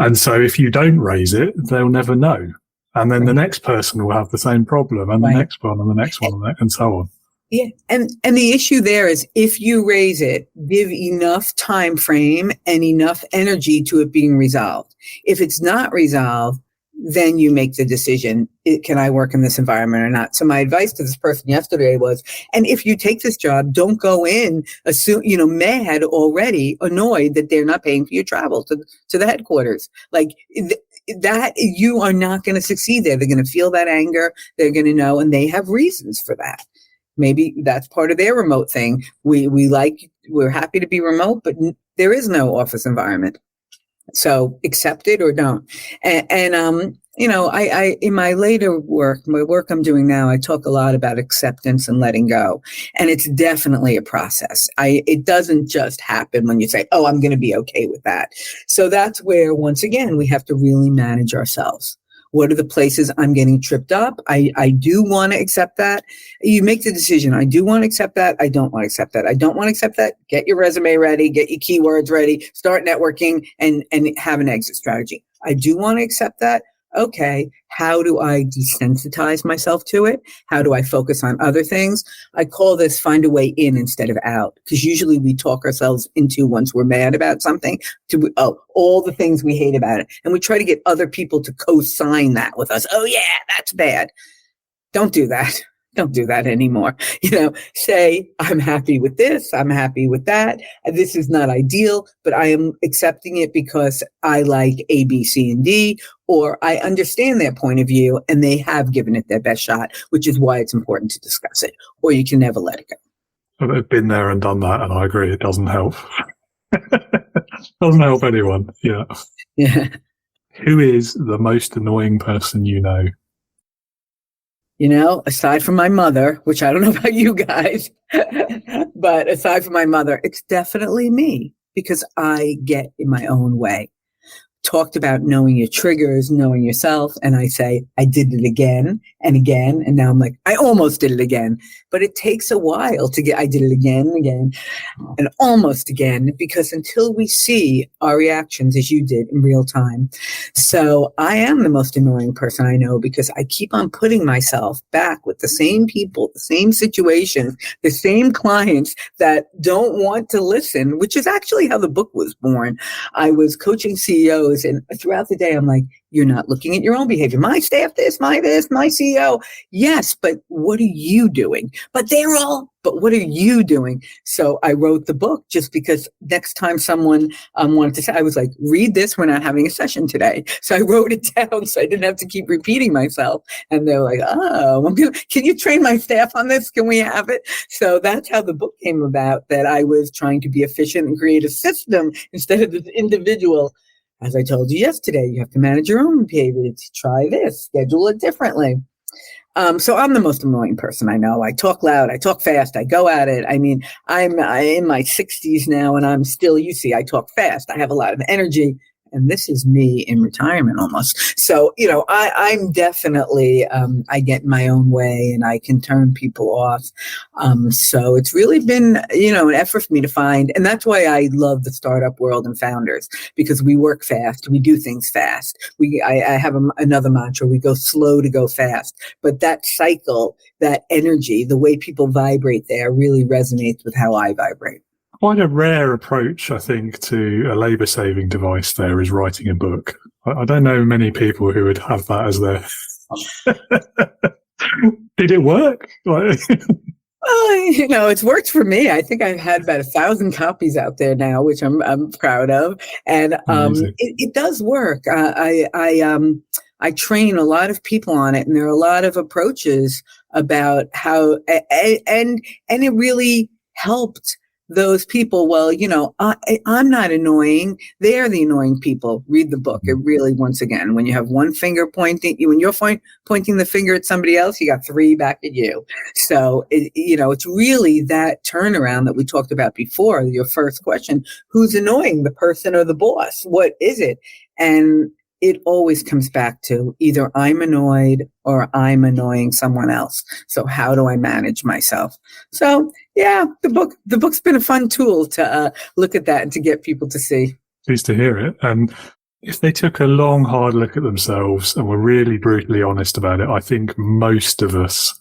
And so if you don't raise it, they'll never know. And then the next person will have the same problem, and the next one, and the next one, and so on. Yeah. And the issue there is, if you raise it, give enough time frame and enough energy to it being resolved. If it's not resolved, then you make the decision, can I work in this environment or not? So my advice to this person yesterday was, and if you take this job, don't go in, mad already, annoyed that they're not paying for your travel to the headquarters. Like that, you are not going to succeed there. They're going to feel that anger. They're going to know, and they have reasons for that. Maybe that's part of their remote thing. We're happy to be remote, but there is no office environment. So accept it or don't. And I in my later work, my work I'm doing now, I talk a lot about acceptance and letting go. And it's definitely a process. It doesn't just happen when you say, oh, I'm going to be okay with that. So that's where, once again, we have to really manage ourselves. What are the places I'm getting tripped up? I do want to accept that. You make the decision. I do want to accept that. I don't want to accept that. I don't want to accept that. Get your resume ready, get your keywords ready, start networking and have an exit strategy. I do want to accept that. Okay, how do I desensitize myself to it? How do I focus on other things? I call this find a way in instead of out, because usually we talk ourselves into, once we're mad about something, to all the things we hate about it. And we try to get other people to co-sign that with us. Oh yeah, that's bad. Don't do that. Don't do that anymore. Say, I'm happy with this. I'm happy with that. This is not ideal, but I am accepting it because I like A, B, C, and D, or I understand their point of view and they have given it their best shot, which is why it's important to discuss it, or you can never let it go. I've been there and done that, and I agree. It doesn't help. Doesn't help anyone. Yeah. Yeah. Who is the most annoying person you know? Aside from my mother, which I don't know about you guys, but aside from my mother, it's definitely me, because I get in my own way. Talked about knowing your triggers, knowing yourself. And I say, I did it again and again. And now I'm like, I almost did it again. But it takes a while to I did it again and again and almost again, because until we see our reactions, as you did, in real time. So I am the most annoying person I know, because I keep on putting myself back with the same people, the same situations, the same clients that don't want to listen, which is actually how the book was born. I was coaching CEOs, and throughout the day, I'm like, you're not looking at your own behavior. My staff, my CEO. Yes, but what are you doing? But what are you doing? So I wrote the book just because next time someone wanted to say, I was like, read this, we're not having a session today. So I wrote it down so I didn't have to keep repeating myself. And they were like, oh, can you train my staff on this? Can we have it? So that's how the book came about, that I was trying to be efficient and create a system instead of this individual. As I told you yesterday, you have to manage your own behavior. Try this, schedule it differently. So I'm the most annoying person I know. I talk loud, I talk fast, I go at it. I mean, I'm in my 60s now, and I'm still, I talk fast. I have a lot of energy. And this is me in retirement almost. So, I'm definitely, I get in my own way and I can turn people off. So it's really been, an effort for me to find. And that's why I love the startup world and founders, because we work fast. We do things fast. I have another mantra. We go slow to go fast. But that cycle, that energy, the way people vibrate there really resonates with how I vibrate. Quite a rare approach, I think, to a labour-saving device there is writing a book. I don't know many people who would have that as their... Did it work? Well, it's worked for me. I think I've had about 1,000 copies out there now, which I'm proud of. And it does work. I train a lot of people on it, and there are a lot of approaches about how, and it really helped those people. Well, I'm not annoying. They're the annoying people. Read the book. It really, once again, when you have one finger pointing, when you're pointing the finger at somebody else, you got 3 back at you. So, it's really that turnaround that we talked about before, your first question, who's annoying, the person or the boss? What is it? And it always comes back to either I'm annoyed or I'm annoying someone else. So how do I manage myself? So yeah, the book's been a fun tool to look at that and to get people to see. Pleased to hear it. And if they took a long, hard look at themselves and were really brutally honest about it, I think most of us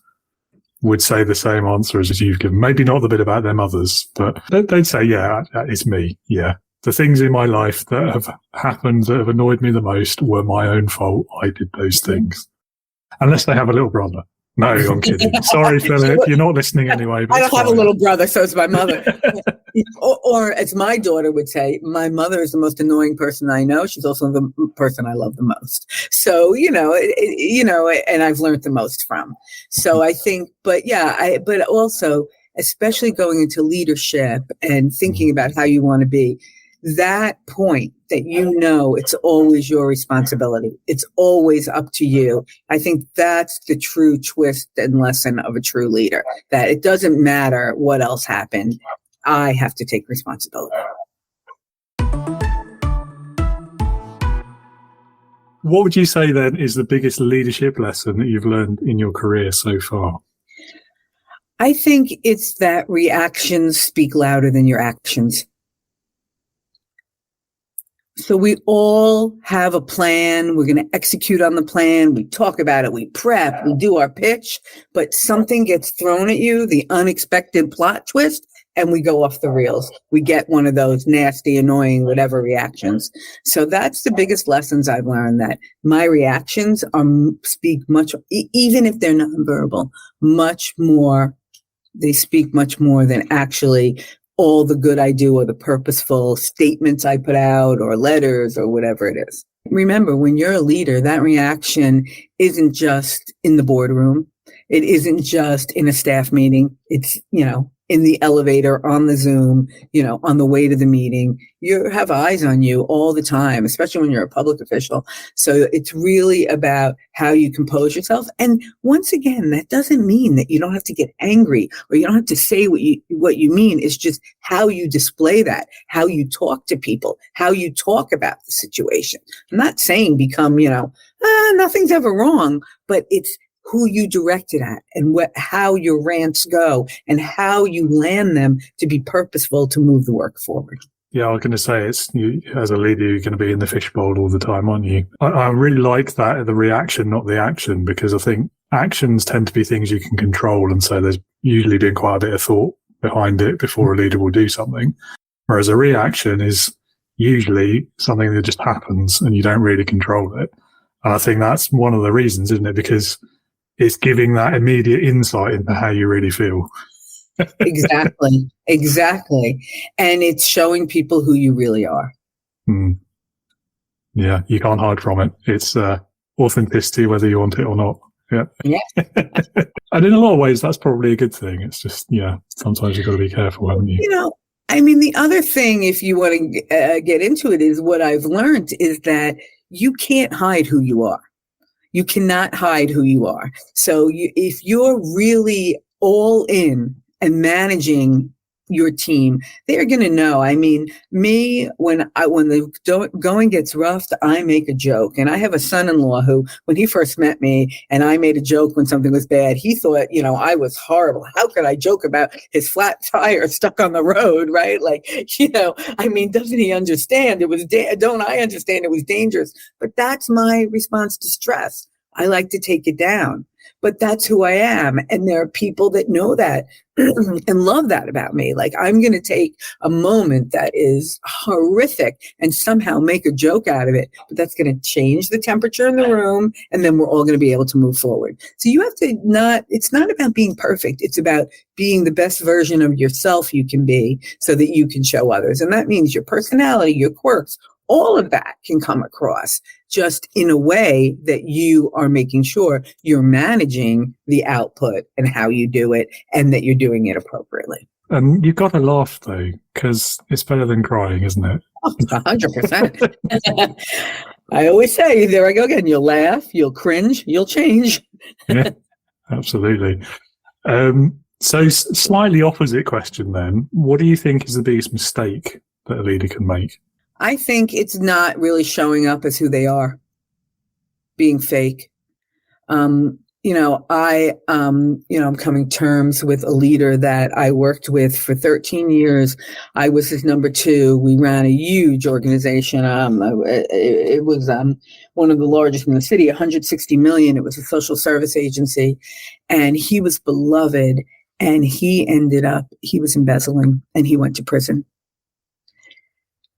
would say the same answer as you've given. Maybe not the bit about their mothers, but they'd say, yeah, it's me. Yeah. The things in my life that have happened that have annoyed me the most were my own fault. I did those things. Unless they have a little brother. No, I'm kidding. Sorry, Philip. You're not listening anyway. But I don't have a little brother, so it's my mother. or as my daughter would say, my mother is the most annoying person I know. She's also the person I love the most. So, and I've learned the most from. So I think, but also, especially going into leadership and thinking about how you want to be, that point that it's always your responsibility. It's always up to you. I think that's the true twist and lesson of a true leader, that it doesn't matter what else happened. I have to take responsibility. What would you say then is the biggest leadership lesson that you've learned in your career so far? I think it's that reactions speak louder than your actions. So we all have a plan. We're going to execute on the plan. We talk about it. We prep. We do our pitch. But something gets thrown at you, the unexpected plot twist, and we go off the rails. We get one of those nasty, annoying, whatever reactions. So that's the biggest lessons I've learned, that my reactions speak much, even if they're nonverbal, much more. They speak much more than actually all the good I do or the purposeful statements I put out or letters or whatever it is. Remember, when you're a leader, that reaction isn't just in the boardroom. It isn't just in a staff meeting. It's, in the elevator, on the Zoom, on the way to the meeting. You have eyes on you all the time, especially when you're a public official. So it's really about how you compose yourself. And once again, that doesn't mean that you don't have to get angry or you don't have to say what you mean. It's just how you display that, how you talk to people, how you talk about the situation. I'm not saying become, nothing's ever wrong, but it's who you direct it at and how your rants go and how you land them to be purposeful to move the work forward. Yeah, I was going to say, as a leader, you're going to be in the fishbowl all the time, aren't you? I really like that, the reaction, not the action, because I think actions tend to be things you can control. And so there's usually been quite a bit of thought behind it before a leader will do something. Whereas a reaction is usually something that just happens and you don't really control it. And I think that's one of the reasons, isn't it? Because it's giving that immediate insight into how you really feel. Exactly. And it's showing people who you really are. Yeah, you can't hide from it. It's authenticity, whether you want it or not. Yeah. And in a lot of ways, that's probably a good thing. It's just, sometimes you've got to be careful, haven't you? The other thing, if you want to get into it, is what I've learned is that you can't hide who you are. You cannot hide who you are. So if you're really all in and managing your team, they're going to know. Me, when the going gets rough, I make a joke. And I have a son-in-law who, when he first met me and I made a joke when something was bad, he thought, I was horrible. How could I joke about his flat tire stuck on the road, right? Doesn't he understand it was, don't I understand it was dangerous? But that's my response to stress. I like to take it down. But that's who I am. And there are people that know that and love that about me. Like, I'm going to take a moment that is horrific and somehow make a joke out of it. But that's going to change the temperature in the room. And then we're all going to be able to move forward. So you have to it's not about being perfect. It's about being the best version of yourself you can be so that you can show others. And that means your personality, your quirks, all of that can come across just in a way that you are making sure you're managing the output and how you do it and that you're doing it appropriately. And you've got to laugh, though, because it's better than crying, isn't it? 100%. I always say, there I go again, you'll laugh, you'll cringe, you'll change. Yeah, absolutely. So slightly opposite question then. What do you think is the biggest mistake that a leader can make? I think it's not really showing up as who they are, being fake. I'm coming to terms with a leader that I worked with for 13 years. I was his number 2. We ran a huge organization. It was one of the largest in the city, 160 million. It was a social service agency, and he was beloved. And he was embezzling, and he went to prison.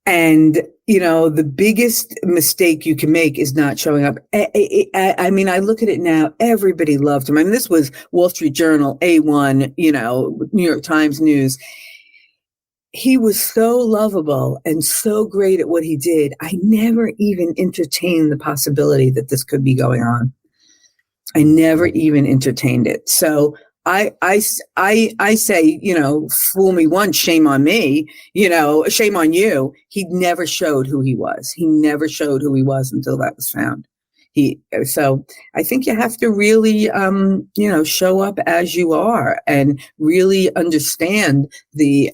And, the biggest mistake you can make is not showing up. I look at it now, everybody loved him. This was Wall Street Journal, A1, New York Times News. He was so lovable and so great at what he did. I never even entertained the possibility that this could be going on. I never even entertained it. So I say, fool me once, shame on me, shame on you. He never showed who he was. He never showed who he was until that was found. So I think you have to really, show up as you are and really understand the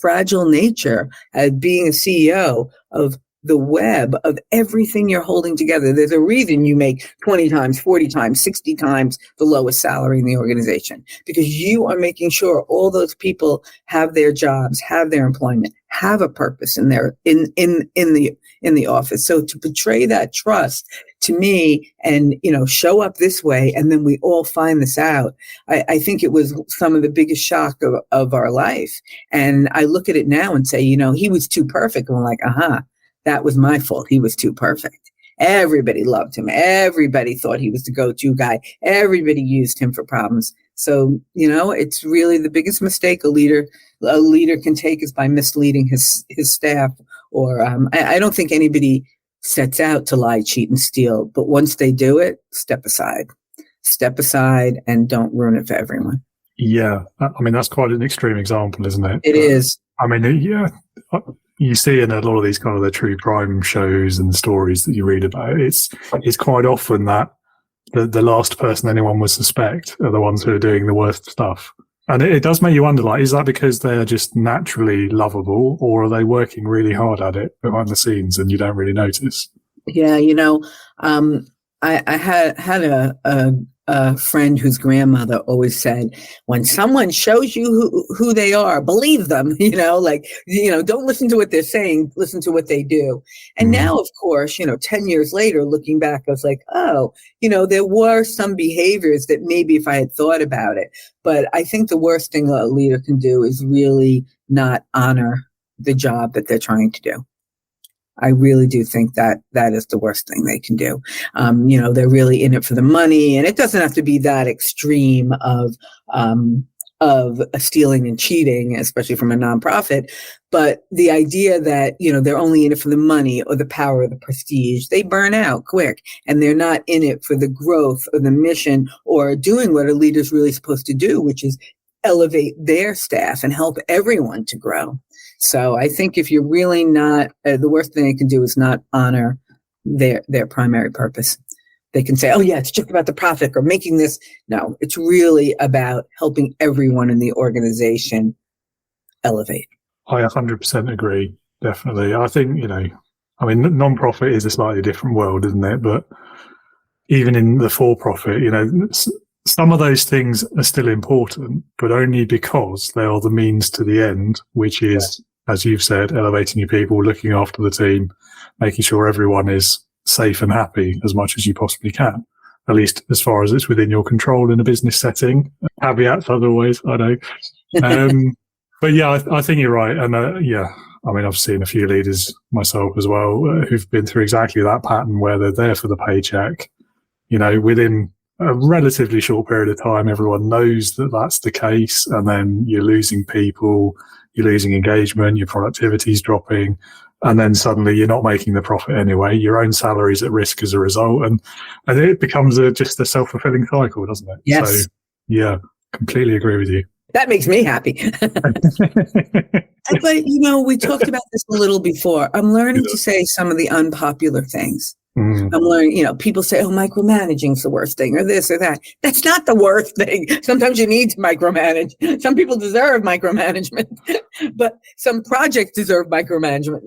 fragile nature of being a CEO of the web of everything you're holding together. There's a reason you make 20 times, 40 times, 60 times the lowest salary in the organization, because you are making sure all those people have their jobs, have their employment, have a purpose in the office. So to portray that trust to me and, show up this way, and then we all find this out, I think it was some of the biggest shock of our life. And I look at it now and say, he was too perfect. And I'm like, that was my fault. He was too perfect. Everybody loved him. Everybody thought he was the go-to guy. Everybody used him for problems. So, it's really the biggest mistake a leader can take is by misleading his staff. Or I don't think anybody sets out to lie, cheat, and steal. But once they do it, step aside and don't ruin it for everyone. Yeah. I mean, that's quite an extreme example, isn't it? It is. I mean, yeah. You see in a lot of these kind of the true crime shows and stories that you read about, it's quite often that the last person anyone would suspect are the ones who are doing the worst stuff. And it does make you wonder, like, is that because they're just naturally lovable, or are they working really hard at it behind the scenes and you don't really notice? Yeah, I had a friend whose grandmother always said, when someone shows you who they are, believe them, don't listen to what they're saying, listen to what they do. And now, of course, 10 years later, looking back, I was like, there were some behaviors that maybe if I had thought about it, but I think the worst thing a leader can do is really not honor the job that they're trying to do. I really do think that is the worst thing they can do. They're really in it for the money, and it doesn't have to be that extreme of stealing and cheating, especially from a nonprofit. But the idea that, they're only in it for the money or the power or the prestige, they burn out quick, and they're not in it for the growth or the mission or doing what a leader's really supposed to do, which is elevate their staff and help everyone to grow. So I think if you're really not, the worst thing they can do is not honor their primary purpose. They can say, oh yeah, it's just about the profit or making this. No, it's really about helping everyone in the organization elevate. I 100% agree. Definitely. I think, non-profit is a slightly different world, isn't it? But even in the for-profit, some of those things are still important, but only because they are the means to the end, which is, as you've said, elevating your people, looking after the team, making sure everyone is safe and happy as much as you possibly can, at least as far as it's within your control in a business setting. Caveats otherwise, I know. But yeah, I think you're right. And I've seen a few leaders myself as well who've been through exactly that pattern where they're there for the paycheck. Within a relatively short period of time, everyone knows that that's the case, and then you're losing people, you're losing engagement, your productivity's dropping, and then suddenly you're not making the profit anyway. Your own salary's at risk as a result, and it becomes just a self-fulfilling cycle, doesn't it? Yes. So, yeah, completely agree with you. That makes me happy. But, we talked about this a little before. I'm learning to say some of the unpopular things. I'm learning, people say, micromanaging is the worst thing, or this or that. That's not the worst thing. Sometimes you need to micromanage. Some people deserve micromanagement, but some projects deserve micromanagement.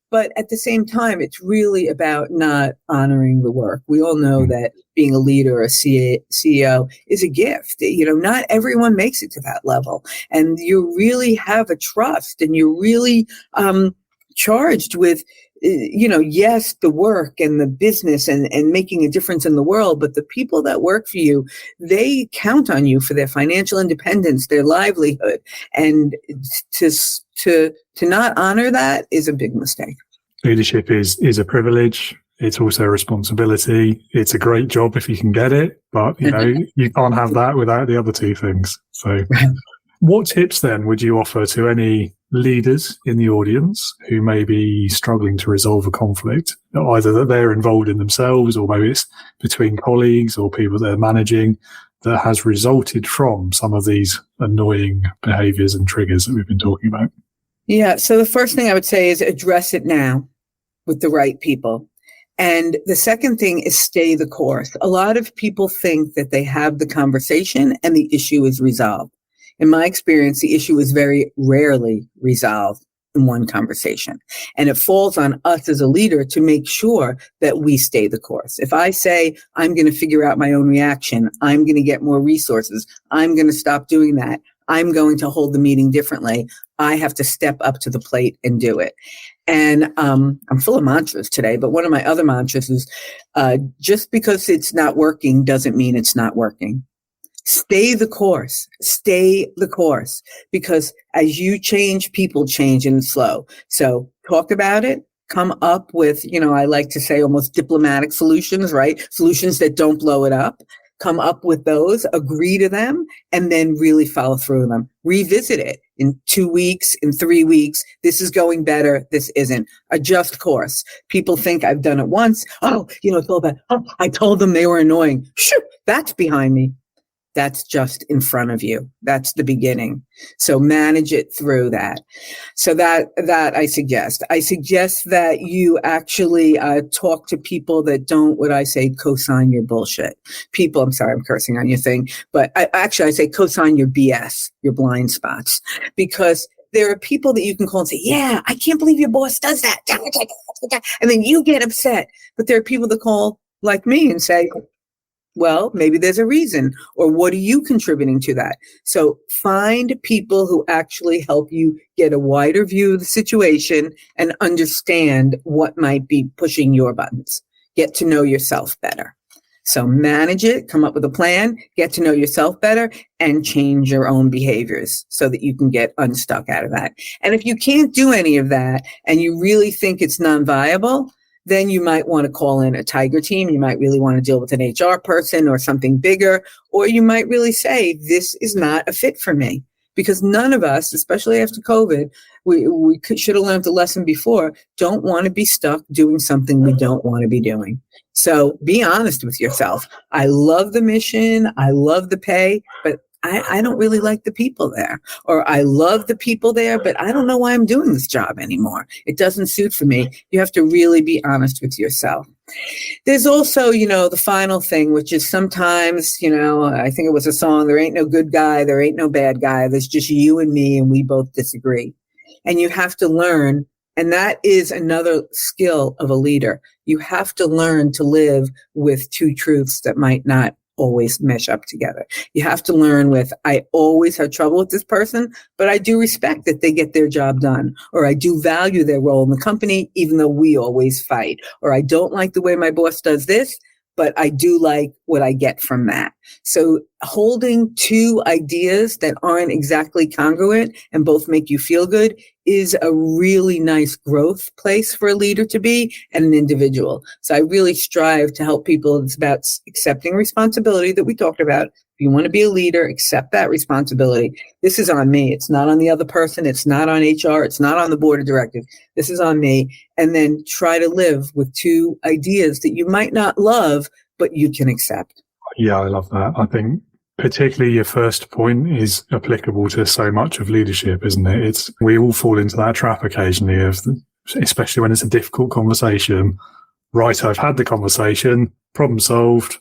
But at the same time, it's really about not honoring the work. We all know that being a leader or a CEO is a gift. Not everyone makes it to that level. And you really have a trust, and you're really charged with, yes, the work and the business and making a difference in the world, but the people that work for you, they count on you for their financial independence, their livelihood. And to not honor that is a big mistake. Leadership is a privilege. It's also a responsibility. It's a great job if you can get it, but you can't have that without the other two things. So what tips then would you offer to any leaders in the audience who may be struggling to resolve a conflict, either that they're involved in themselves, or maybe it's between colleagues or people they're managing, that has resulted from some of these annoying behaviors and triggers that we've been talking about? Yeah. So the first thing I would say is address it now with the right people. And the second thing is stay the course. A lot of people think that they have the conversation and the issue is resolved. In my experience, the issue is very rarely resolved. in one conversation. And it falls on us as a leader to make sure that we stay the course. If I say, I'm going to figure out my own reaction, I'm going to get more resources, I'm going to stop doing that, I'm going to hold the meeting differently, I have to step up to the plate and do it. And I'm full of mantras today, but one of my other mantras is just because it's not working doesn't mean it's not working. Stay the course, because as you change, people change, and it's slow. So talk about it, come up with, I like to say almost diplomatic solutions, right? Solutions that don't blow it up. Come up with those, agree to them, and then really follow through with them. Revisit it in 2 weeks, in 3 weeks. This is going better. This isn't. Adjust course. People think I've done it once. It's all about, I told them they were annoying. Shoo, that's behind me. That's just in front of you. That's the beginning. So manage it through that. So that I suggest that you actually talk to people that don't, what I say, co-sign your bullshit. People, I'm sorry, I'm cursing on your thing, but I say co-sign your BS, your blind spots, because there are people that you can call and say, yeah, I can't believe your boss does that. And then you get upset. But there are people that call like me and say, well, maybe there's a reason, or what are you contributing to that? So find people who actually help you get a wider view of the situation and understand what might be pushing your buttons. Get to know yourself better. So manage it, come up with a plan, get to know yourself better, and change your own behaviors so that you can get unstuck out of that. And if you can't do any of that and you really think it's non-viable, then you might want to call in a tiger team. You might really want to deal with an HR person or something bigger, or you might really say, this is not a fit for me. Because none of us, especially after COVID, we should have learned the lesson before, don't want to be stuck doing something we don't want to be doing. So be honest with yourself. I love the mission. I love the pay, but I don't really like the people there. Or I love the people there, but I don't know why I'm doing this job anymore. It doesn't suit for me. You have to really be honest with yourself. There's also, the final thing, which is sometimes, I think it was a song, there ain't no good guy, there ain't no bad guy. There's just you and me, and we both disagree. And you have to learn, and that is another skill of a leader. You have to learn to live with two truths that might not always mesh up together. You have to learn with, I always have trouble with this person, but I do respect that they get their job done. Or I do value their role in the company, even though we always fight. Or I don't like the way my boss does this, but I do like what I get from that. So holding two ideas that aren't exactly congruent and both make you feel good is a really nice growth place for a leader to be and an individual. So I really strive to help people. It's about accepting responsibility that we talked about. If you want to be a leader, accept that responsibility. This is on me. It's not on the other person. It's not on HR. It's not on the board of directors. This is on me. And then try to live with two ideas that you might not love, but you can accept. Yeah, I love that. I think particularly your first point is applicable to so much of leadership, isn't it? We all fall into that trap occasionally especially when it's a difficult conversation. Right, I've had the conversation, problem solved,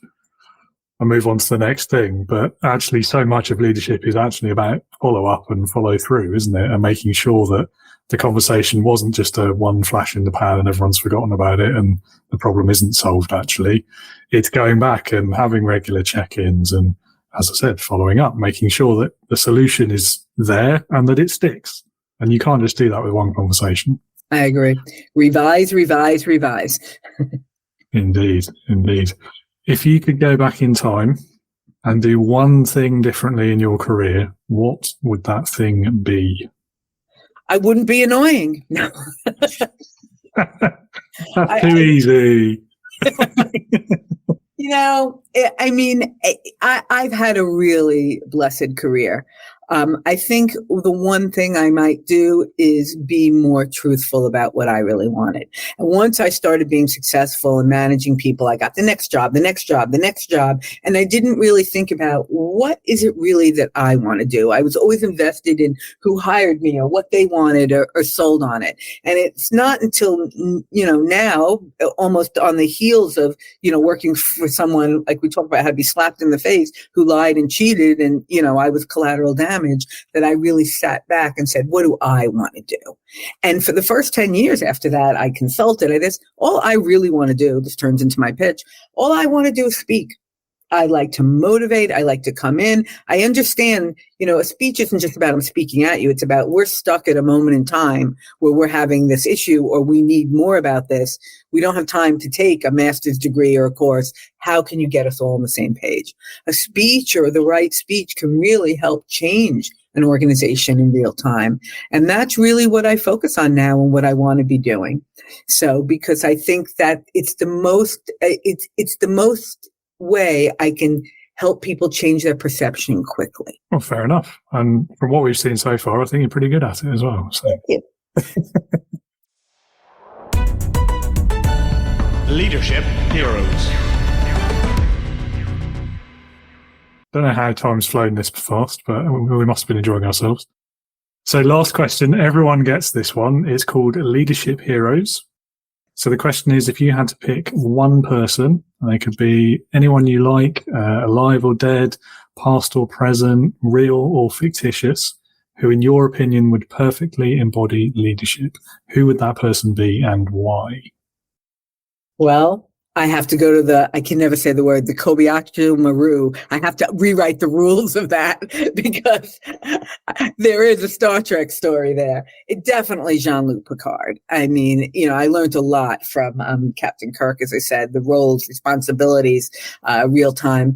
I move on to the next thing. But actually so much of leadership is actually about follow up and follow through, isn't it? And making sure that the conversation wasn't just a one flash in the pan and everyone's forgotten about it and the problem isn't solved actually. It's going back and having regular check-ins and, as I said, following up, making sure that the solution is there and that it sticks. And you can't just do that with one conversation. I agree. Revise. Indeed. If you could go back in time and do one thing differently in your career, what would that thing be? I wouldn't be annoying. No. That's too easy. I've had a really blessed career. I think the one thing I might do is be more truthful about what I really wanted. And once I started being successful in managing people, I got the next job. And I didn't really think about what is it really that I want to do. I was always invested in who hired me or what they wanted or sold on it. And it's not until, now, almost on the heels of, working for someone, like we talked about how to be slapped in the face, who lied and cheated and, I was collateral damage. damage that I really sat back and said, what do I want to do? And for the first 10 years after that, I consulted. All I really want to do, this turns into my pitch, all I want to do is speak. I like to motivate. I like to come in. I understand, a speech isn't just about I'm speaking at you. It's about we're stuck at a moment in time where we're having this issue or we need more about this. We don't have time to take a master's degree or a course. How can you get us all on the same page? A speech or the right speech can really help change an organization in real time. And that's really what I focus on now and what I want to be doing. So, because I think that it's the most way I can help people change their perception quickly. Well, fair enough. And from what we've seen so far, I think you're pretty good at it as well. So. Thank you. Leadership Heroes. Don't know how time's flown this fast, but we must have been enjoying ourselves. So last question, everyone gets this one. It's called Leadership Heroes. So the question is, if you had to pick one person, and they could be anyone you like, alive or dead, past or present, real or fictitious, who in your opinion would perfectly embody leadership, who would that person be and why? Well, I have to go to I can never say the word, the Kobayashi Maru. I have to rewrite the rules of that because there is a Star Trek story there. It definitely Jean-Luc Picard. I mean, I learned a lot from Captain Kirk, as I said, the roles, responsibilities, real time.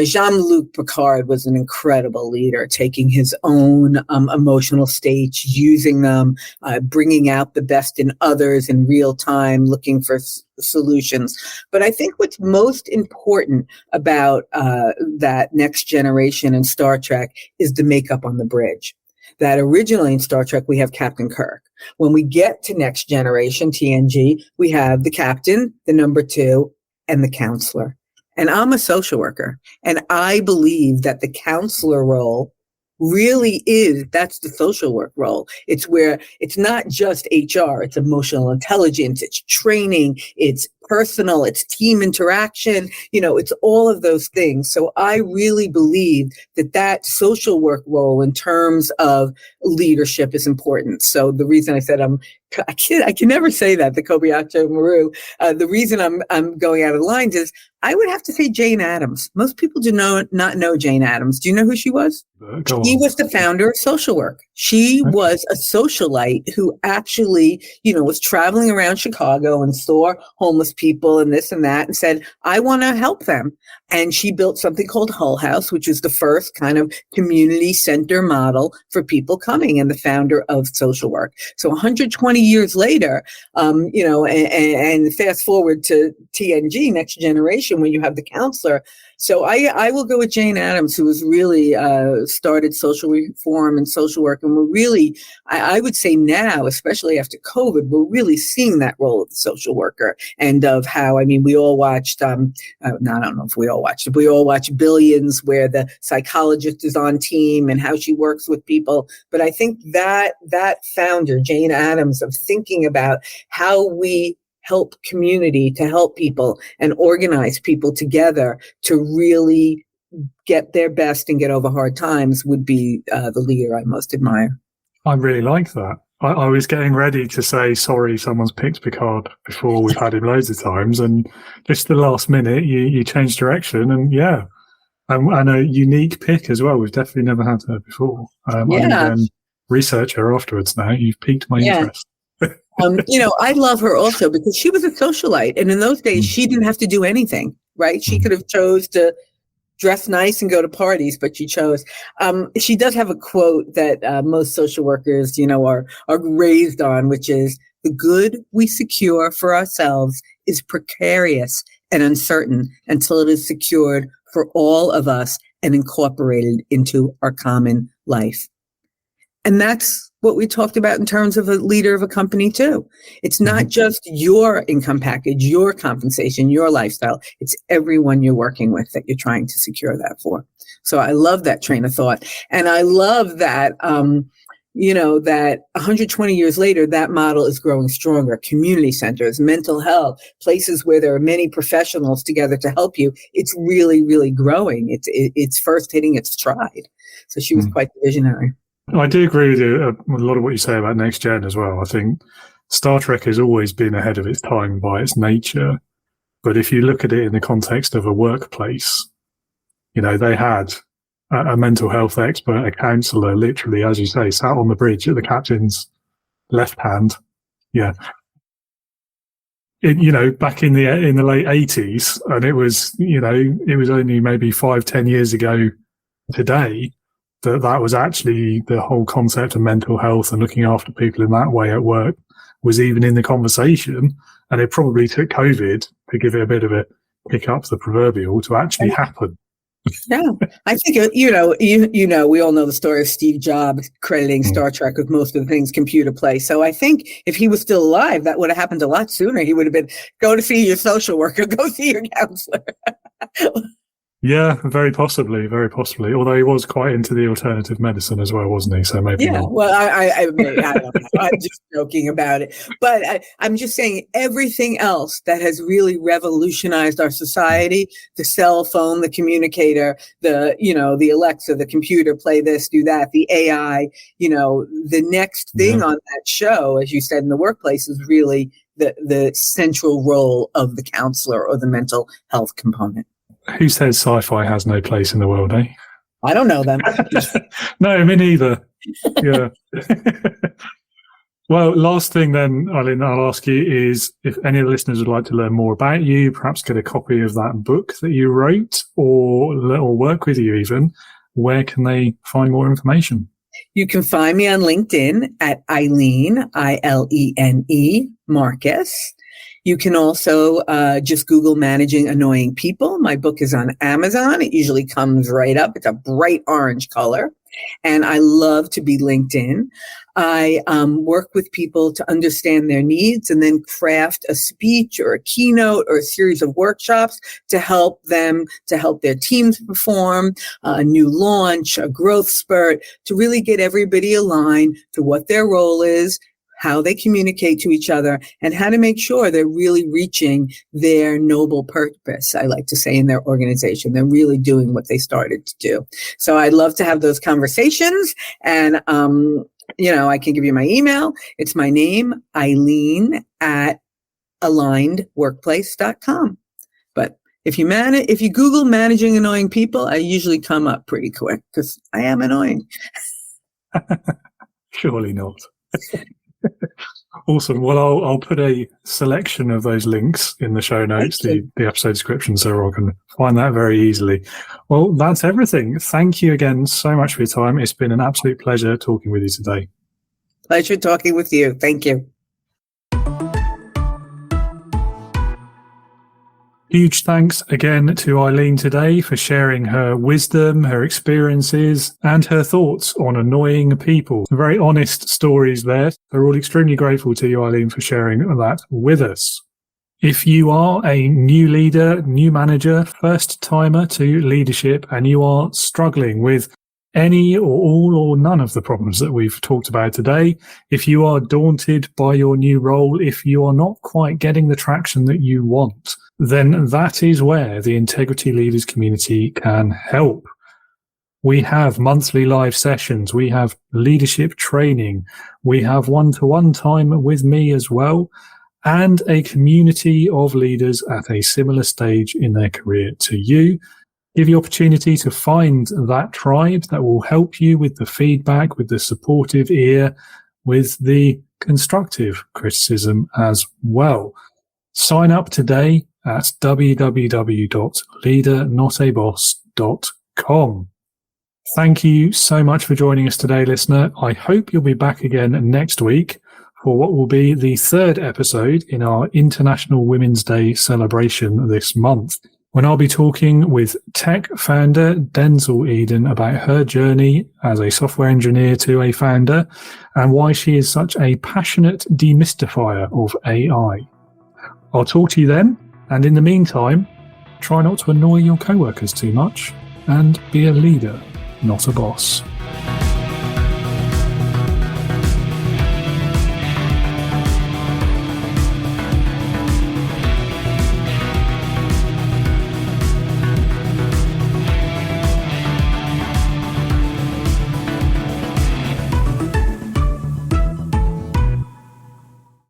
Jean-Luc Picard was an incredible leader, taking his own emotional states, using them, bringing out the best in others in real time, looking for solutions. But I think what's most important about that Next Generation in Star Trek is the makeup on the bridge. That originally in Star Trek, we have Captain Kirk. When we get to Next Generation, TNG, we have the captain, the number 2, and the counselor. And I'm a social worker, and I believe that the counselor role really that's the social work role. It's where it's not just HR, it's emotional intelligence, it's training, it's personal, it's team interaction, it's all of those things. So I really believe that social work role in terms of leadership is important. So the reason I said I can never say that, the Kobayashi Maru. The reason I'm going out of the lines is I would have to say Jane Addams. Most people do not know Jane Addams. Do you know who she was? She was the founder of social work. She was a socialite who actually, was traveling around Chicago and saw homeless people and this and that and said, I want to help them. And she built something called Hull House, which is the first kind of community center model for people coming, and the founder of social work. So 120 years later, and fast forward to TNG, Next Generation, when you have the counselor. So I will go with Jane Addams, who has really started social reform and social work. And we're really, I would say now, especially after COVID, we're really seeing that role of the social worker and of how, we all watched, I don't know if we all watched it, but we all watched Billions, where the psychologist is on team and how she works with people. But I think that founder, Jane Addams, of thinking about how we help community, to help people and organize people together to really get their best and get over hard times would be the leader I most admire. I really like that. I was getting ready to say, sorry, someone's picked Picard before. We've had him loads of times. And just the last minute, you changed direction. And yeah, and a unique pick as well. We've definitely never had her before. I need to research her afterwards now. You've piqued my interest. I love her also because she was a socialite. And in those days, she didn't have to do anything, right? She could have chose to dress nice and go to parties, but she chose. She does have a quote that most social workers, are raised on, which is, the good we secure for ourselves is precarious and uncertain until it is secured for all of us and incorporated into our common life. And that's what we talked about in terms of a leader of a company too. It's not just your income package, your compensation, your lifestyle. It's everyone you're working with that you're trying to secure that for. So I love that train of thought. And I love that, that 120 years later, that model is growing stronger. Community centers, mental health, places where there are many professionals together to help you. It's really, really growing. It's first hitting its stride. So she was quite the visionary. I do agree with you with a lot of what you say about Next Gen as well. I think Star Trek has always been ahead of its time by its nature. But if you look at it in the context of a workplace, they had a mental health expert, a counsellor, literally, as you say, sat on the bridge at the captain's left hand. Yeah. Back in the late 80s, and it was only maybe 5-10 years ago today that was actually the whole concept of mental health and looking after people in that way at work was even in the conversation. And it probably took COVID to give it a bit of a pick up the proverbial to actually happen. Yeah, I think, we all know the story of Steve Jobs crediting Star Trek with most of the things computer play. So I think if he was still alive, that would have happened a lot sooner. He would have been, go to see your social worker, go see your counselor. Yeah, very possibly. Although he was quite into the alternative medicine as well, wasn't he? So maybe. Yeah, not. well, I don't know. I'm just joking about it. But I'm just saying everything else that has really revolutionized our society, the cell phone, the communicator, the Alexa, the computer, play this, do that, the AI, the next thing on that show, as you said, in the workplace is really the central role of the counselor or the mental health component. Who says sci-fi has no place in the world, eh? I don't know them. No, me neither. Yeah. Well, last thing then, Ilene, I'll ask you is if any of the listeners would like to learn more about you, perhaps get a copy of that book that you wrote or work with you even, where can they find more information? You can find me on LinkedIn at Ilene, Ilene Marcus. You can also just Google Managing Annoying People. My book is on Amazon. It usually comes right up. It's a bright orange color. And I love to be linked in. I work with people to understand their needs and then craft a speech or a keynote or a series of workshops to help their teams perform, a new launch, a growth spurt, to really get everybody aligned to what their role is, how they communicate to each other, and how to make sure they're really reaching their noble purpose, I like to say, in their organization. They're really doing what they started to do. So I'd love to have those conversations. And, I can give you my email. It's my name, Ilene, at alignedworkplace.com. But if you Google Managing Annoying People, I usually come up pretty quick because I am annoying. Surely not. Awesome. Well, I'll put a selection of those links in the show notes, the episode description, so everyone can find that very easily. Well, that's everything. Thank you again so much for your time. It's been an absolute pleasure talking with you today. Pleasure talking with you. Thank you. Huge thanks again to Ilene today for sharing her wisdom, her experiences, and her thoughts on annoying people. Some very honest stories there. We're all extremely grateful to you, Ilene, for sharing that with us. If you are a new leader, new manager, first timer to leadership, and you are struggling with any or all or none of the problems that we've talked about today, if you are daunted by your new role, if you are not quite getting the traction that you want, then that is where the Integrity Leaders community can help. We have monthly live sessions. We have leadership training. We have one-to-one time with me as well, and a community of leaders at a similar stage in their career to you. Give you opportunity to find that tribe that will help you with the feedback, with the supportive ear, with the constructive criticism as well. Sign up today at www.leadernotaboss.com. Thank you so much for joining us today, listener. I hope you'll be back again next week for what will be the third episode in our International Women's Day celebration this month, when I'll be talking with tech founder Denzel Eden about her journey as a software engineer to a founder and why she is such a passionate demystifier of AI. I'll talk to you then, and in the meantime, try not to annoy your coworkers too much and be a leader, not a boss.